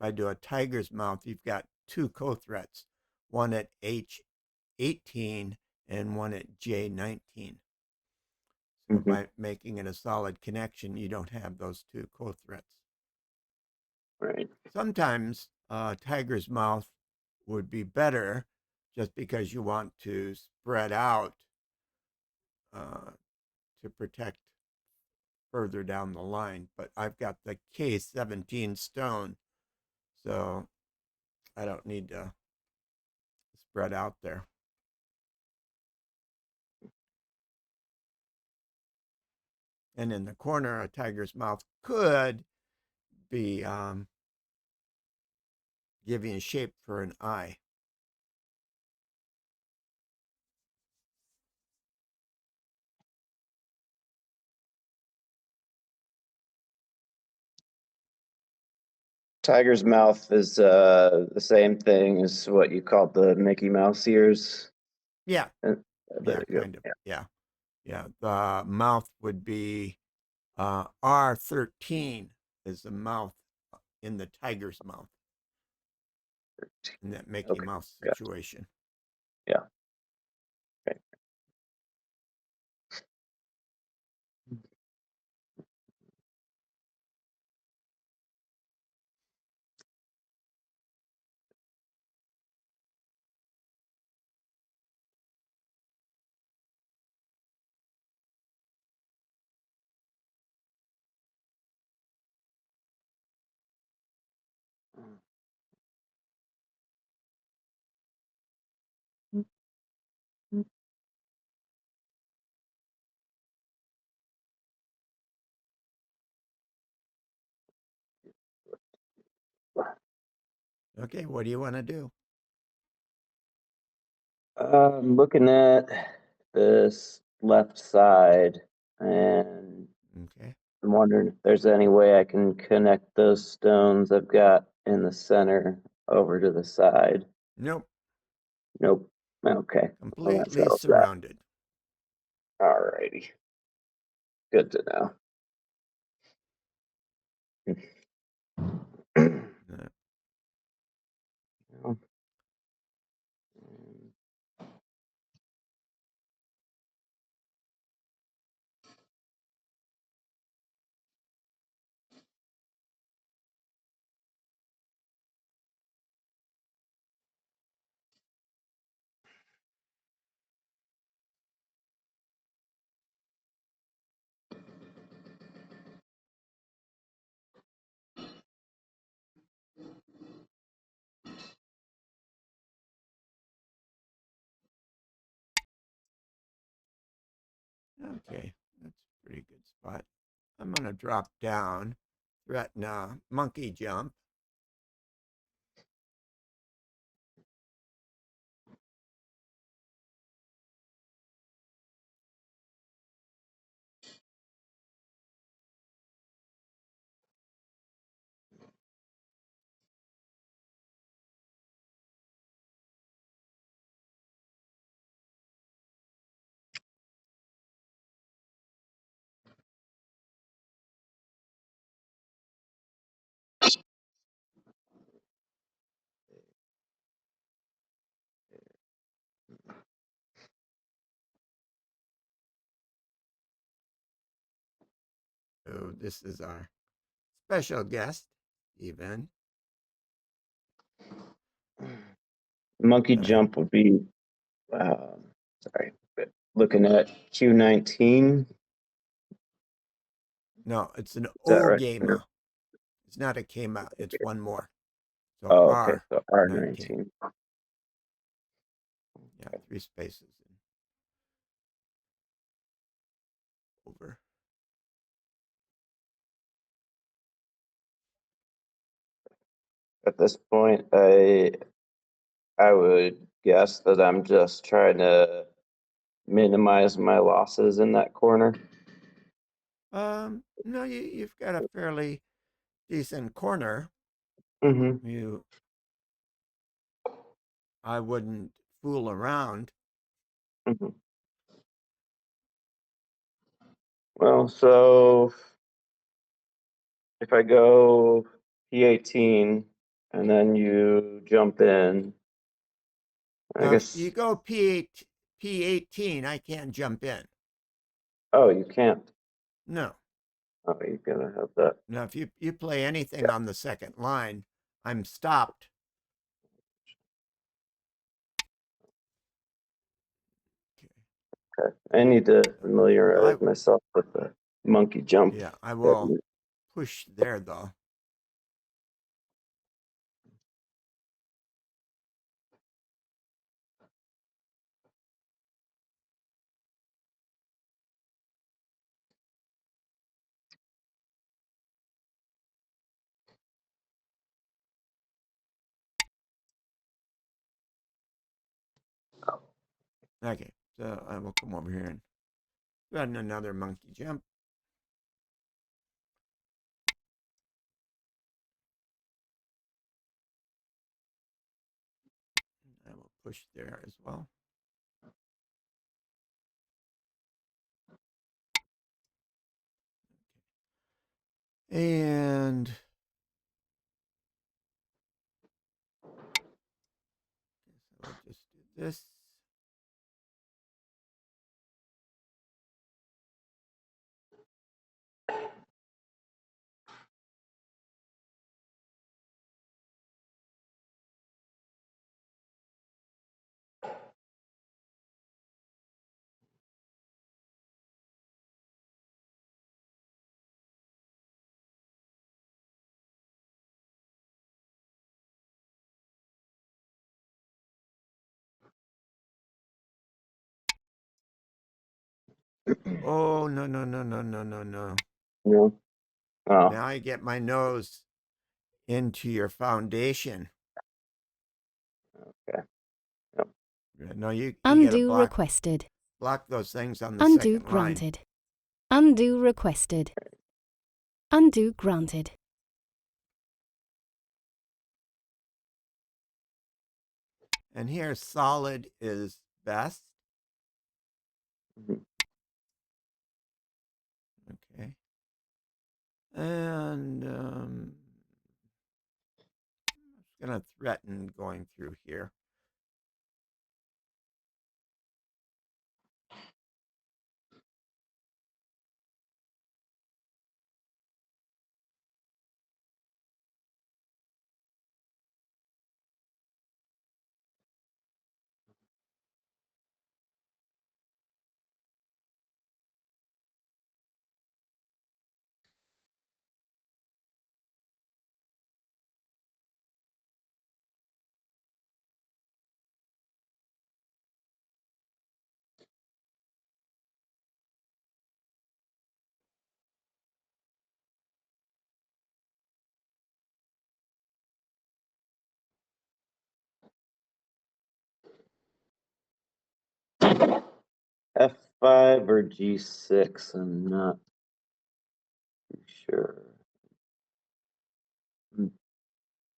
I do a tiger's mouth, you've got two co-threats, one at H18 and one at J19. So Mm-hmm. by making it a solid connection, you don't have those two co-threats. Right. Sometimes tiger's mouth would be better just because you want to spread out to protect further down the line. But I've got the K17 stone, so I don't need to spread out there. And in the corner, a tiger's mouth could be giving a shape for an eye. Tiger's mouth is the same thing as what you called the Mickey Mouse ears. Yeah, There you go. kind of. Yeah. The mouth would be R13 is the mouth in the tiger's mouth in that Mickey Okay. Mouse Gotcha. situation. Yeah. Okay. Okay, what do you want to do? I'm looking at this left side, and Okay. I'm wondering if there's any way I can connect those stones I've got in the center over to the side. Nope. Nope. Okay. Well, that Completely settles that. surrounded. Alrighty. Good to know. Uh, Okay, that's a pretty good spot. I'm going to drop down, threaten a monkey jump. So this is our special guest, Stephen. Monkey jump would be, sorry, looking at Q19. No, it's an Is that O right? gamer. It's not a Kema, it's one more. So Oh, okay. So R19. R19. Yeah, 3 spaces and over. At this point, I would guess that I'm just trying to minimize my losses in that corner. No, you've got a fairly decent corner. Mm-hmm. I wouldn't fool around. Mhm. Well, so if I go P18 and then you jump in, I Now, if you guess. go P18, I can't jump in. Oh, you can't. No. Oh, you gotta have that. Now, if you play anything on the second line, I'm stopped. Okay. Okay. I need to I familiarize myself with the monkey jump. Yeah, I will push there though. Okay, so I will come over here and run another monkey jump. I will push there as well. And I'll just do this. Oh, no, no, no, no, no, no, no. Yeah. Oh, Now I get my nose into your foundation. okay. Yep. No, you got to Undo requested. block those things on the Undo second line. granted. Undo requested. Undo granted. And here, solid is best. Mhm. Okay. And I'm just going to threaten going through here. F5 or G6, I'm not too sure.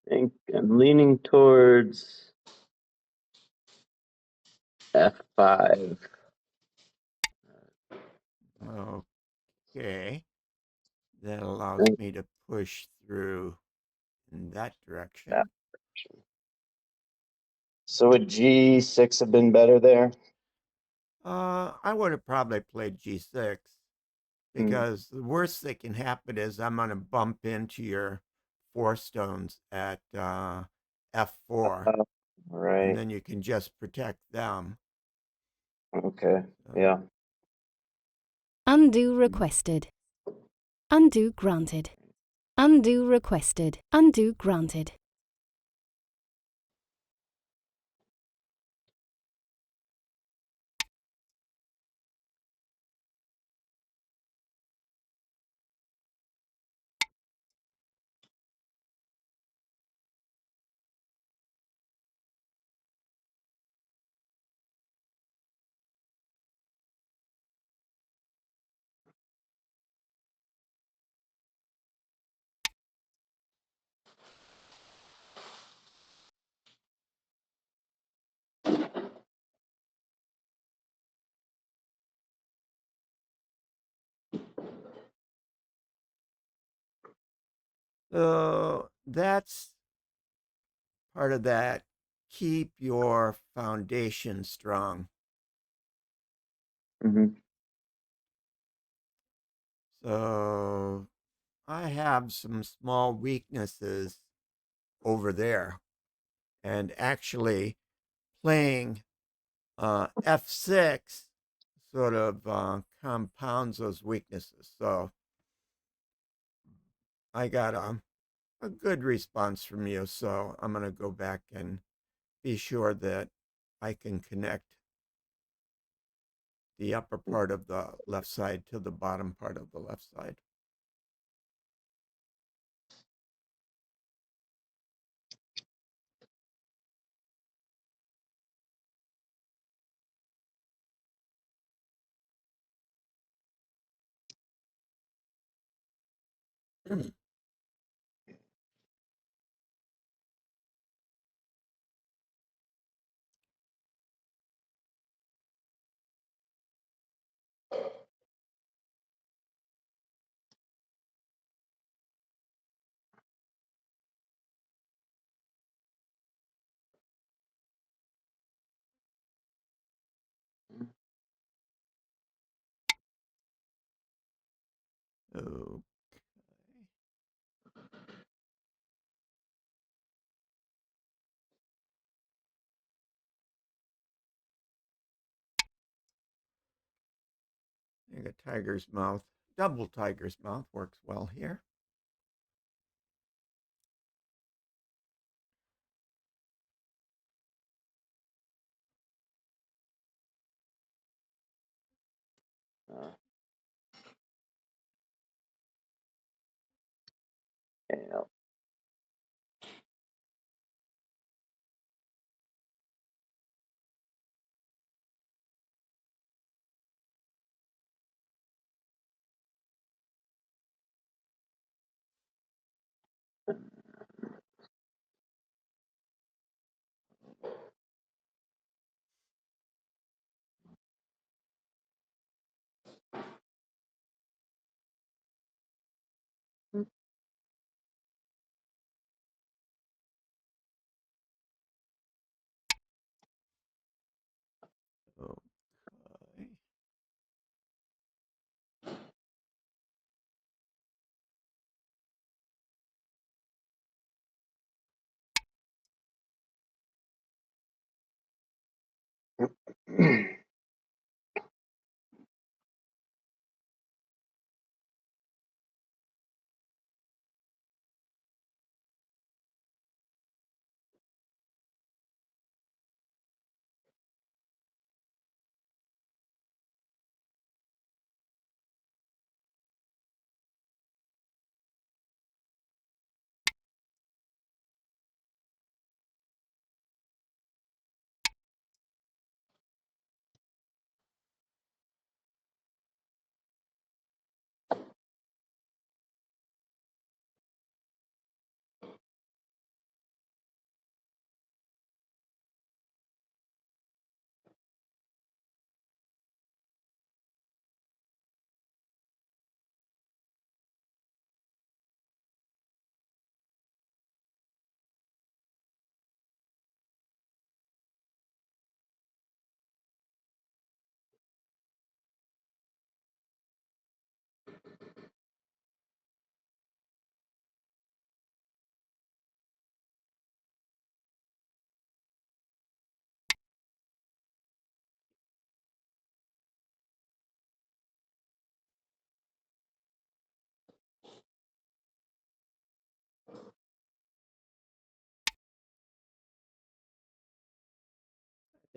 Think I'm leaning towards F5. Okay. That allows me to push through in that direction. So would G6 have been better there? I would have probably played G6 because the worst that can happen is I'm going to bump into your four stones at F4, and Right. then you can just protect them. Okay. Yeah. Undo requested. Undo granted. Undo requested. Undo granted. So that's part of that. Keep your foundation strong. Hmm. So I have some small weaknesses over there. And actually, playing F6 sort of compounds those weaknesses. So I got a good response from you. So I'm going to go back and be sure that I can connect the upper part of the left side to the bottom part of the left side. Okay. I think a tiger's mouth, double tiger's mouth works well here. Yeah. Okay.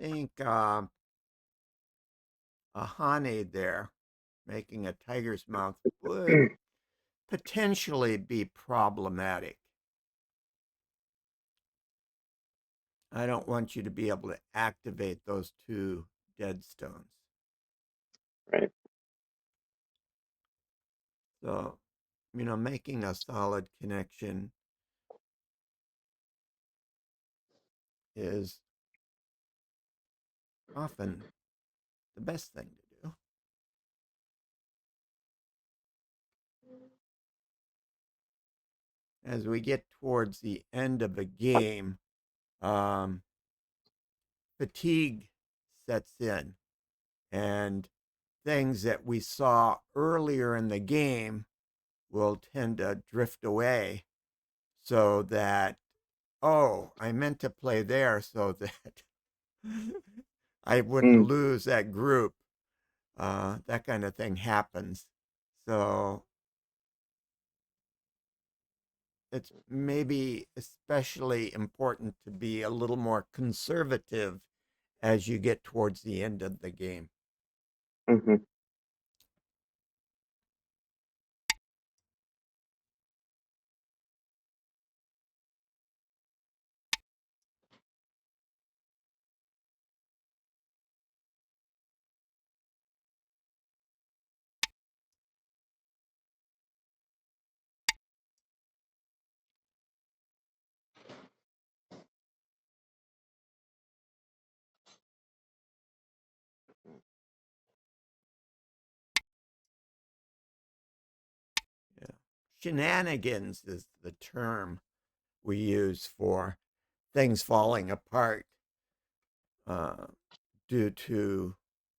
I think a Hane there making a tiger's mouth would potentially be problematic. I don't want you to be able to activate those two dead stones. Right. So, making a solid connection is often the best thing to do. as we get towards the end of the game, um, fatigue sets in, and things that we saw earlier in the game will tend to drift away, so that, oh, I meant to play there so that I wouldn't Mm, lose that group. That kind of thing happens. So it's maybe especially important to be a little more conservative as you get towards the end of the game. mhm. Yeah. Shenanigans is the term we use for things falling apart uh, due to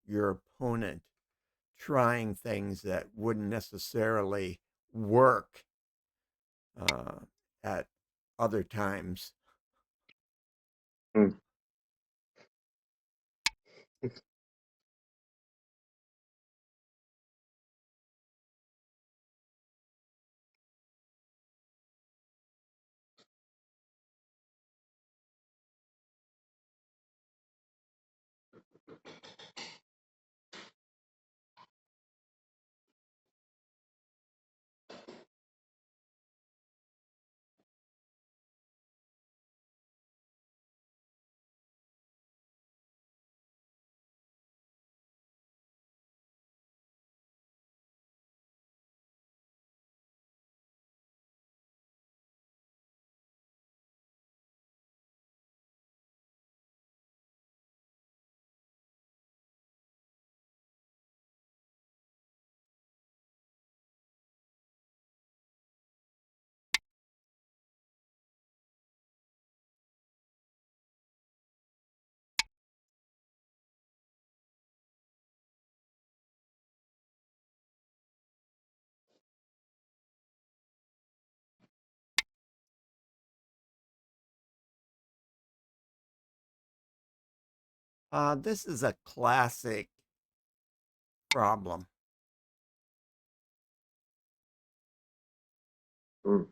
your opponent trying things that wouldn't necessarily work uh, at other times. Mm. This is a classic problem Mm.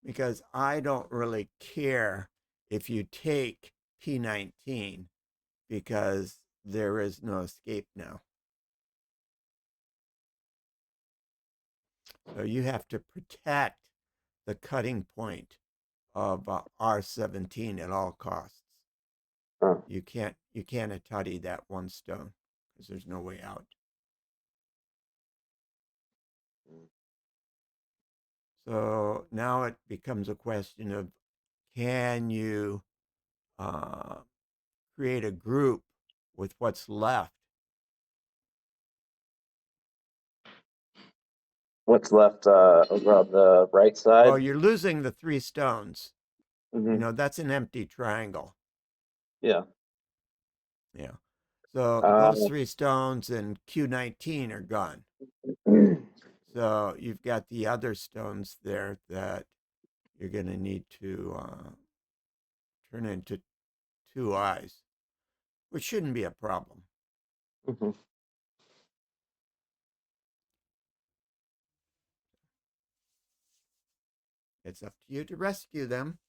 because I don't really care if you take P19 because there is no escape now. So you have to protect the cutting point of R17 at all costs. Oh. You can't atari that one stone because there's no way out. So now it becomes a question of, can you uh, create a group with what's left? What's left over on the right Well, side? you're losing the 3 stones. Hmm. That's an empty triangle. Yeah. Yeah. So Uh, those 3 stones and Q19 are gone. So you've got the other stones there that you're going to need to turn into 2 eyes, which shouldn't be a problem. mhm. It's up to you to rescue them.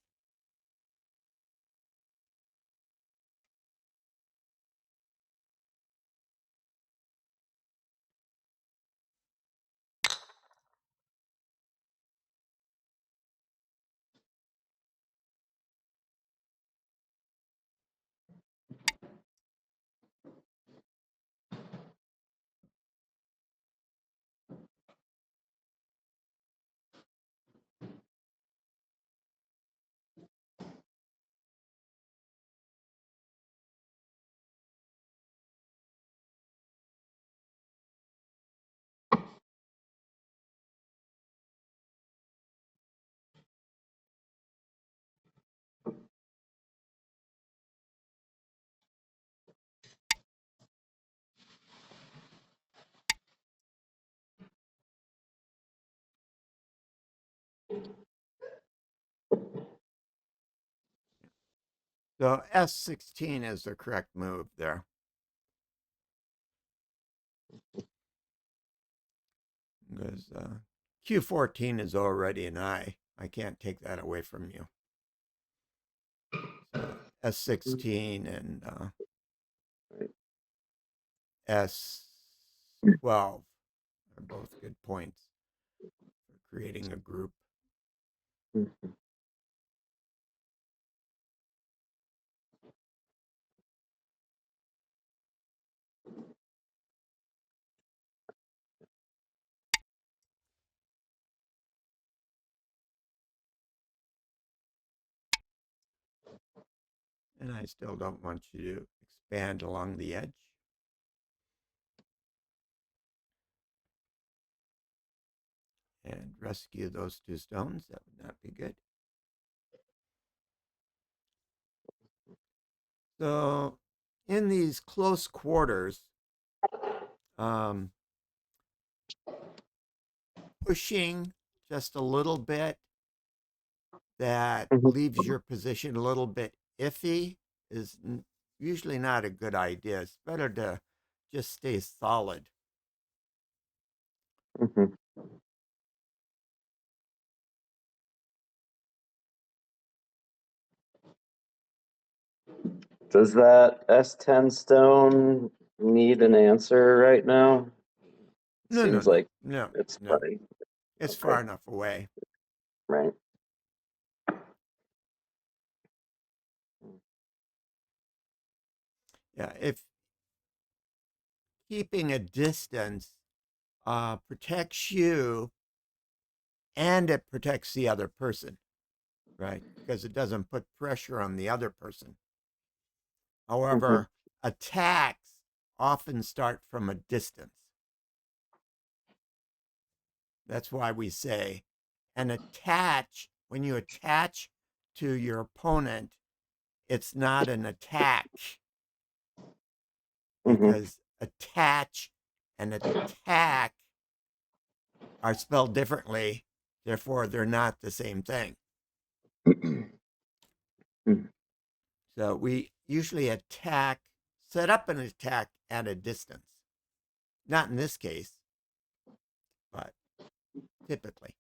So S16 is the correct move there. Because Q14 is already an I. I can't take that away from you. So S16 and S12 are both good points for creating a group. Mhm. And I still don't want you to expand along the edge. And rescue those two stones. That would not be good. So in these close quarters, pushing just a little bit that Mhm. leaves your position a little bit iffy is usually not a good idea. It's better to just stay solid. Mhm. Does that S10 stone need an answer right now? No, no, Seems no, like no, it's no. funny. It's Okay, far enough away. right. Yeah, if keeping a distance protects you and it protects the other person, right? Because it doesn't put pressure on the other person. Mhm. However, attacks often start from a distance. That's why we say, and attach, when you attach to your opponent, it's not an attack Mhm. because attach and attack are spelled differently. Therefore, they're not the same thing. So we usually attack, set up an attack at a distance. Not in this case, but typically.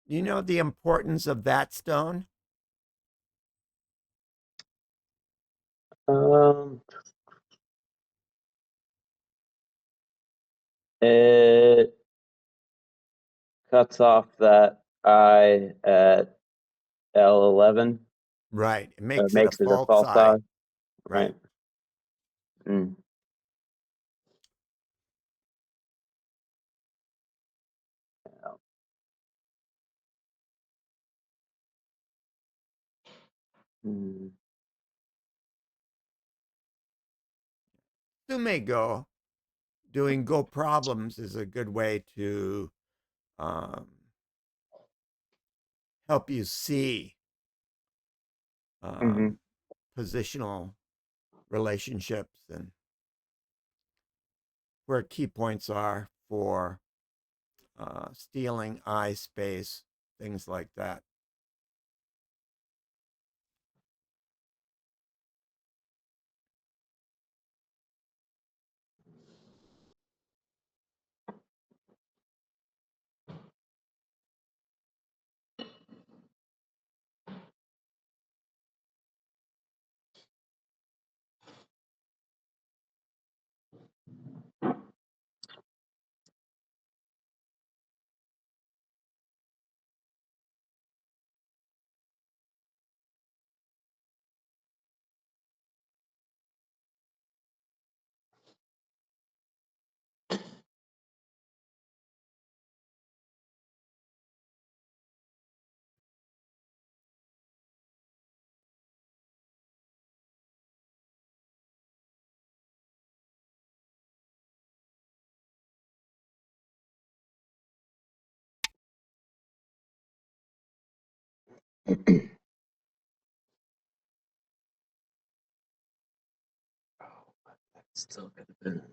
You know the importance of that stone? Um, it cuts off that I at L11. Right. It makes it a Makes it a false false eye. eye. Right. Right. Mm. Yeah. Mm. Go. Doing go problems is a good way to um, help you see Mhm. positional relationships and where key points are for stealing eye space, things like that. Still could have been there.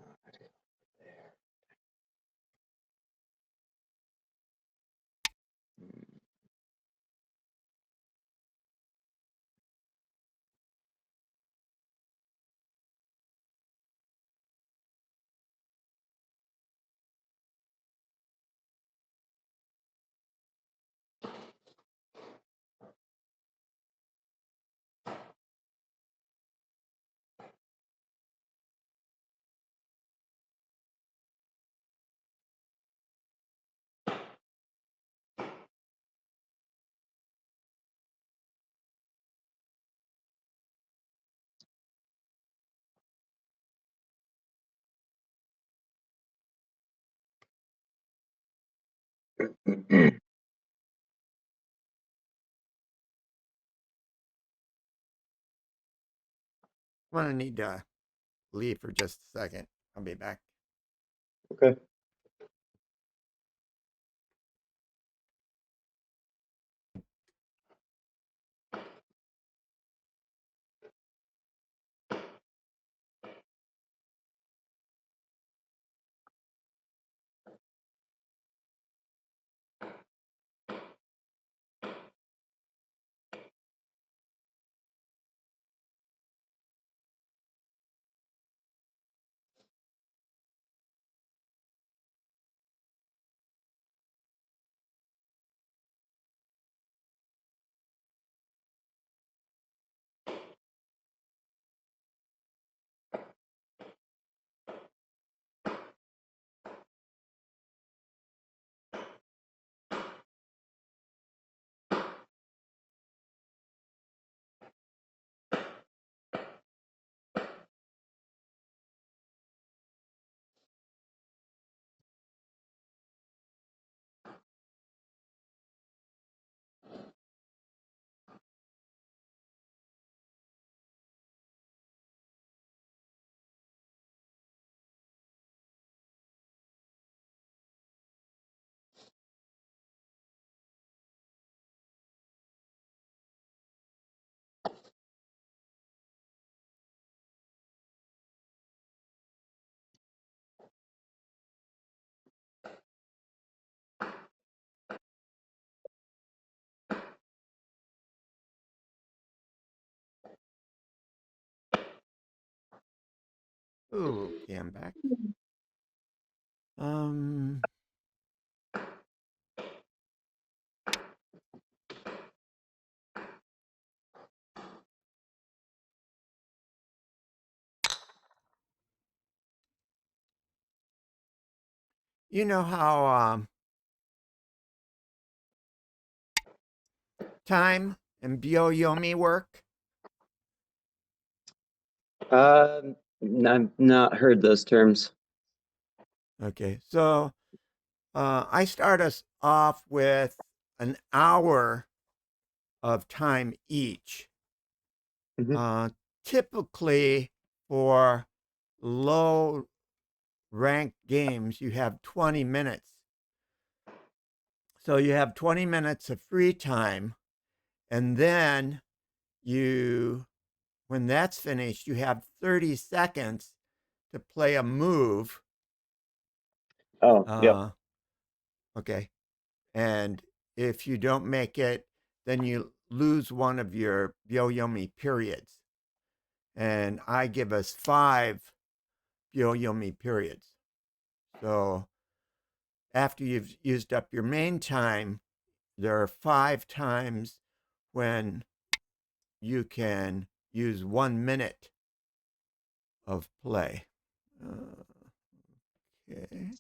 I'm gonna need to leave for just a second. I'll be back. Okay. Ooh, okay, I'm back. Um, you know how time and Byo-Yomi work? I've not heard those terms. Okay, so I start us off with an hour of time each. Mhm. Typically, for low ranked games, you have 20 minutes. So you have 20 minutes of free time, and then you, when that's finished, you have 30 seconds to play a move. Oh, yep. Uh, okay. And if you don't make it, then you lose one of your Byo-Yomi periods. And I give us 5 Byo-Yomi periods. So after you've used up your main time, there are 5 times when you can use 1 minute of play. Okay.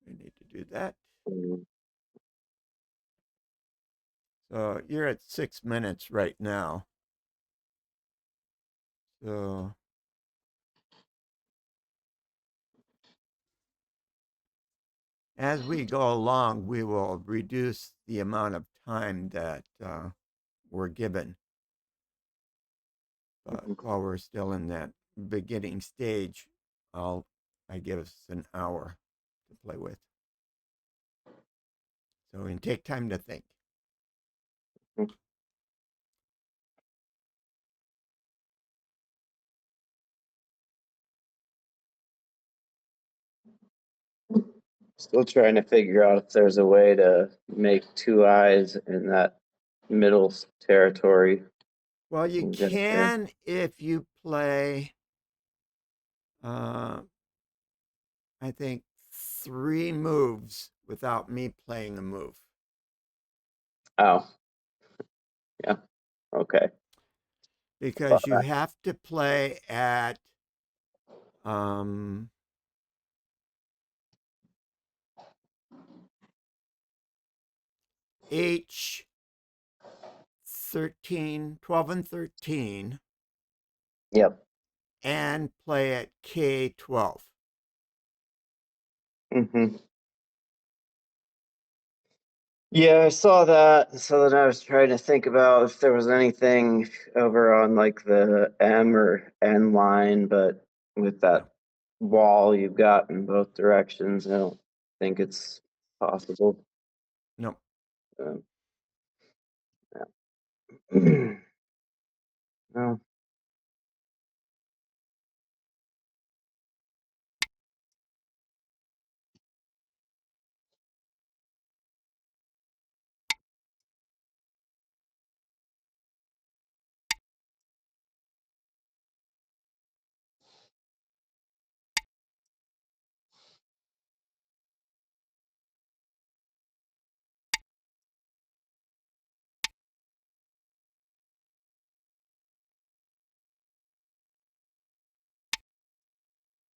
We need to do that. Mm. So you're at 6 minutes right now. So as we go along, we will reduce the amount of time that we're given. But while we're still in that beginning stage, I give us an hour to play with. So we can take time to think. Still trying to figure out if there's a way to make two eyes in that middle territory. Well, you We'll get there. can if you play, I think, 3 moves without me playing a move. Oh, yeah. Okay. Because you have to play at H 13, 12 and 13, Yep. and play at K 12. Mm-hmm. Yeah, I saw that. So then I was trying to think about if there was anything over on like the M or N line, but with that wall you've got in both directions, I don't think it's possible. No. Yeah. No.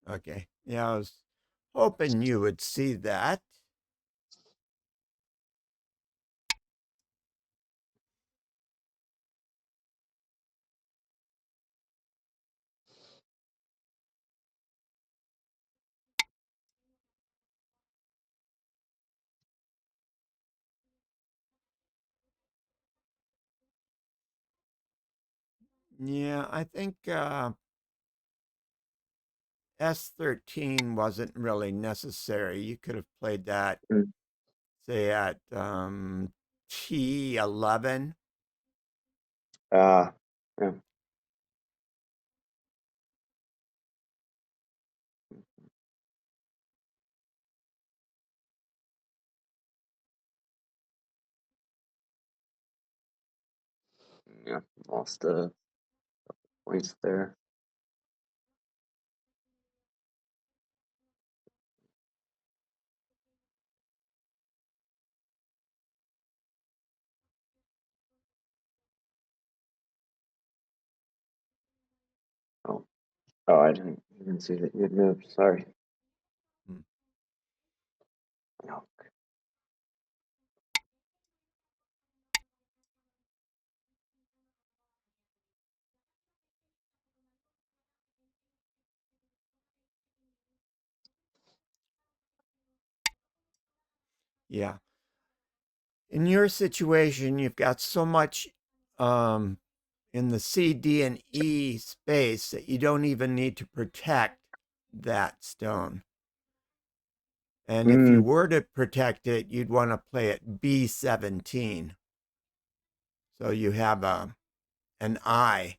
Okay. Yeah, I was hoping you would see that. Yeah, I think S13 wasn't really necessary. You could have played that, Mm. say, at T11. Yeah. Yeah. Lost points there. Oh. Oh, I didn't see that you had moved. Sorry. Hmm. No. Yeah. In your situation, you've got so much in the C, D, and E space that you don't even need to protect that stone. And if you were to protect it, you'd want to play at B17. So you have an I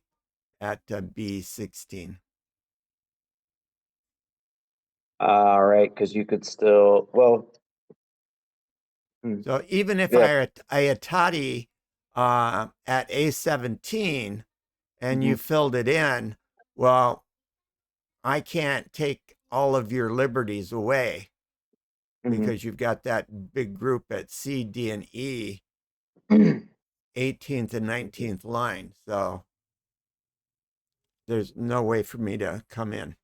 at B16. All right, because you could still, well, So even if yeah. I Ayatati at A17 and you Mhm. filled it in, well, I can't take all of your liberties away Mhm. because you've got that big group at C, D, and E, 18th and 19th line. So there's no way for me to come in.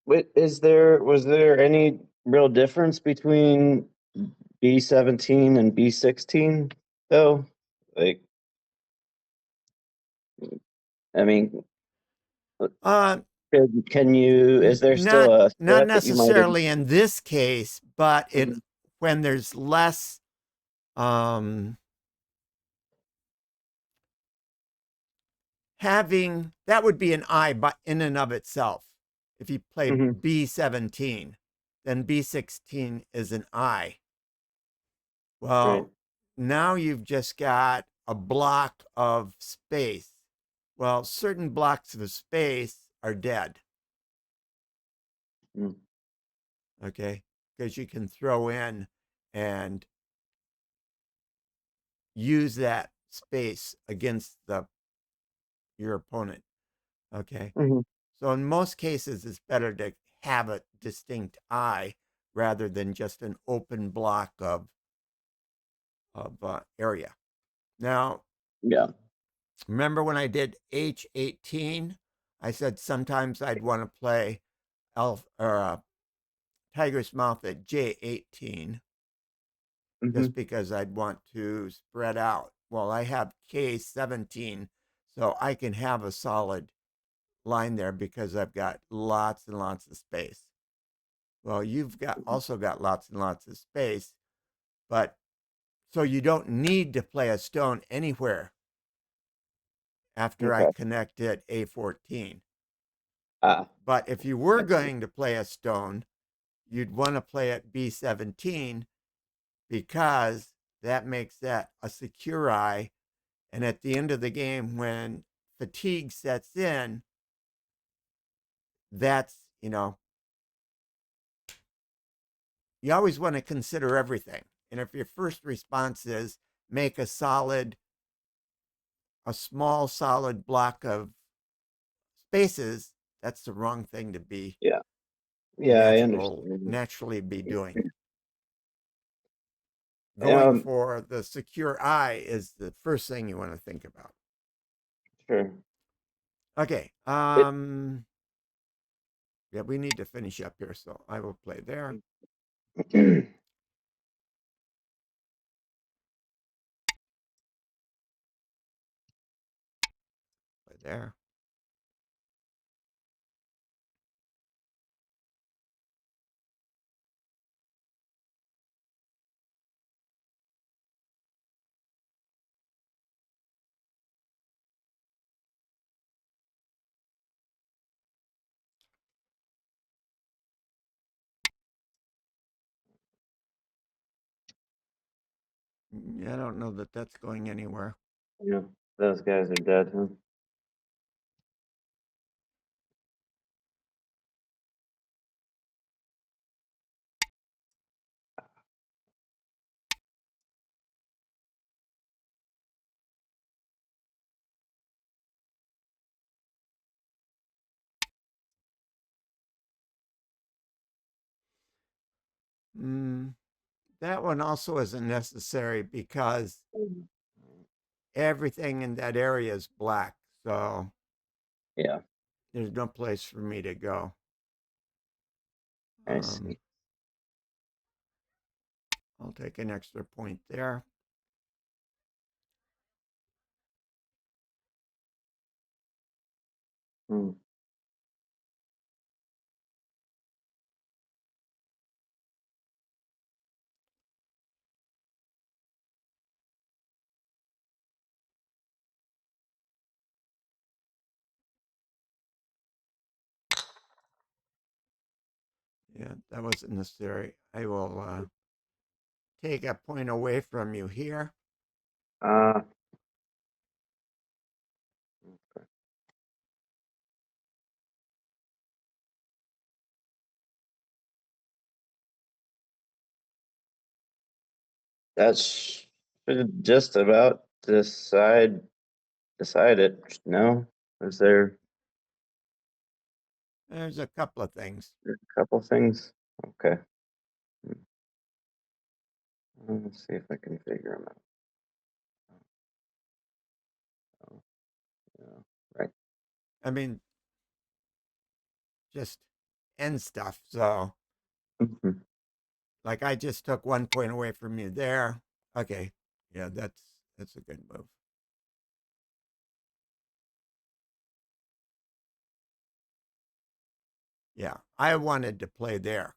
Wait, was there any real difference between B17 and B16 though? Like, I mean, Uh, can you, is there still a not threat that you might have? necessarily in this case, but in Mhm. when there's less um, having that would be an I but in and of itself. If you play Mhm. B17, then B16 is an I. Right. Well, now you've just got a block of space. Well, certain blocks of space are dead. Mm. Okay, because you can throw in and use that space against your opponent. Okay, Mhm. so in most cases, it's better to have a distinct I rather than just an open block of area. Now, Yeah. remember when I did H18? I said sometimes I'd want to play Tiger's Mouth at J18 Mhm. just because I'd want to spread out. Well, I have K17, so I can have a solid line there because I've got lots and lots of space. Well, you've got also got lots and lots of space, but so you don't need to play a stone anywhere after I Okay. connect at A14. Ah, But if you were I see. going to play a stone, you'd want to play at B17 because that makes that a secure eye. And at the end of the game, when fatigue sets in, that's, you always want to consider everything. And if your first response is make a small solid block of spaces, that's the wrong thing to be Yeah. Yeah, I understand. naturally be doing. Going Um, for the secure eye is the first thing you want to think about. sure. Okay. It, Yeah, we need to finish up here, so I will play there. Play there. I don't know that that's going anywhere. yeah, those guys are dead, huh? That one also isn't necessary because everything in that area is black, so Yeah, there's no place for me to go. I see. I'll take an extra point there. Hmm. Yeah, that wasn't necessary. I will take a point away from you here. Uh, that should just about decide it. No, is there There's a couple of things. a couple things? Okay. Let's see if I can figure them out. Oh, yeah, right. I mean, just end stuff. So, Mhm. like, I just took 1 point away from you there. Okay, yeah, that's a good move. Yeah, I wanted to play there.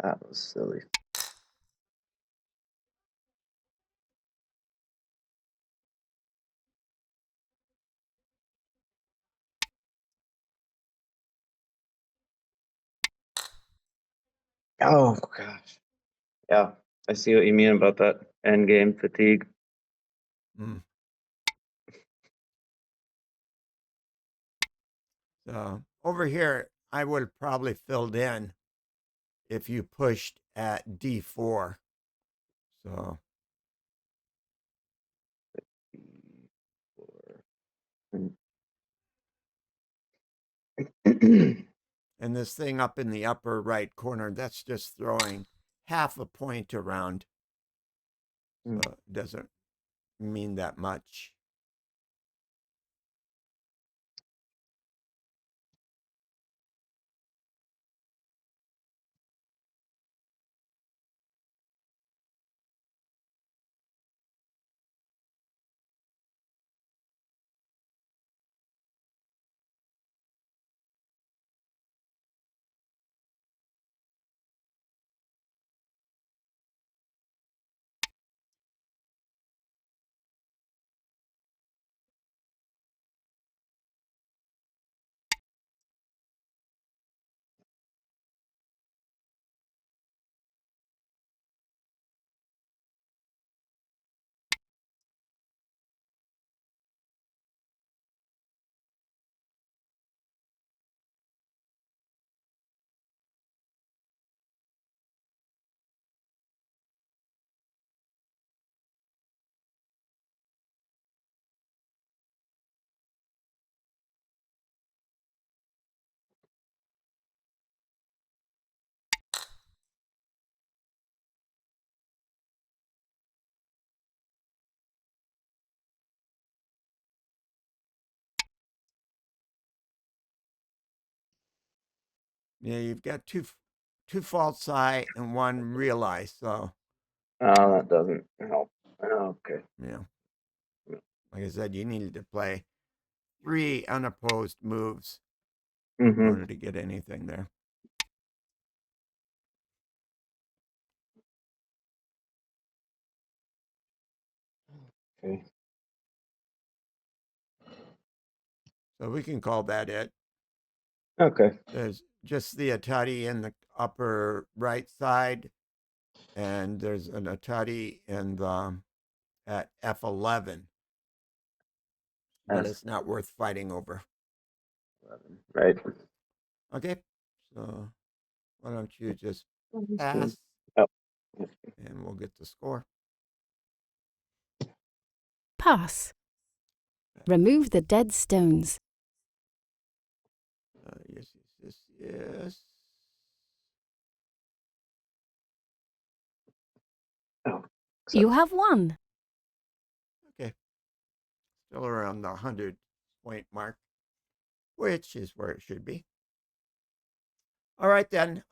That was silly. Oh gosh. Yeah, I see what you mean about that end game fatigue. Mm. So over here, I would have probably filled in if you pushed at D4. So and this thing up in the upper right corner, that's just throwing half a point around. So it doesn't mean that much. Yeah, you've got two false eye and one real eye. So Oh, that doesn't help. Okay. yeah, like I said, you needed to play 3 unopposed moves in Mm-hmm. order to get anything there. Okay. So we can call that it. Okay. There's just the Atari in the upper right side, and there's an Atari in the at F11, but That's it's not worth fighting over. 11. Right. Okay, so why don't you just pass, Oh. and we'll get the score. Pass. Remove the dead stones. Yes, yes, yes. Oh. You have won. Okay, still around the 100-point mark, which is where it should be. All right then.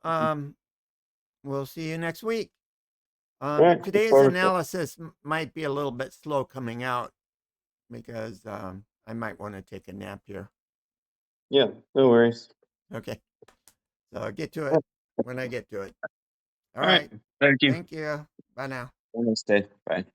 We'll see you next week. Right, look Today's forward to it. analysis might be a little bit slow coming out because I might want to take a nap here. Yeah, no worries. Okay, so I'll get to it when I get to it. All All right. right. Thank you. Thank you. Bye now. Have a nice day. Bye.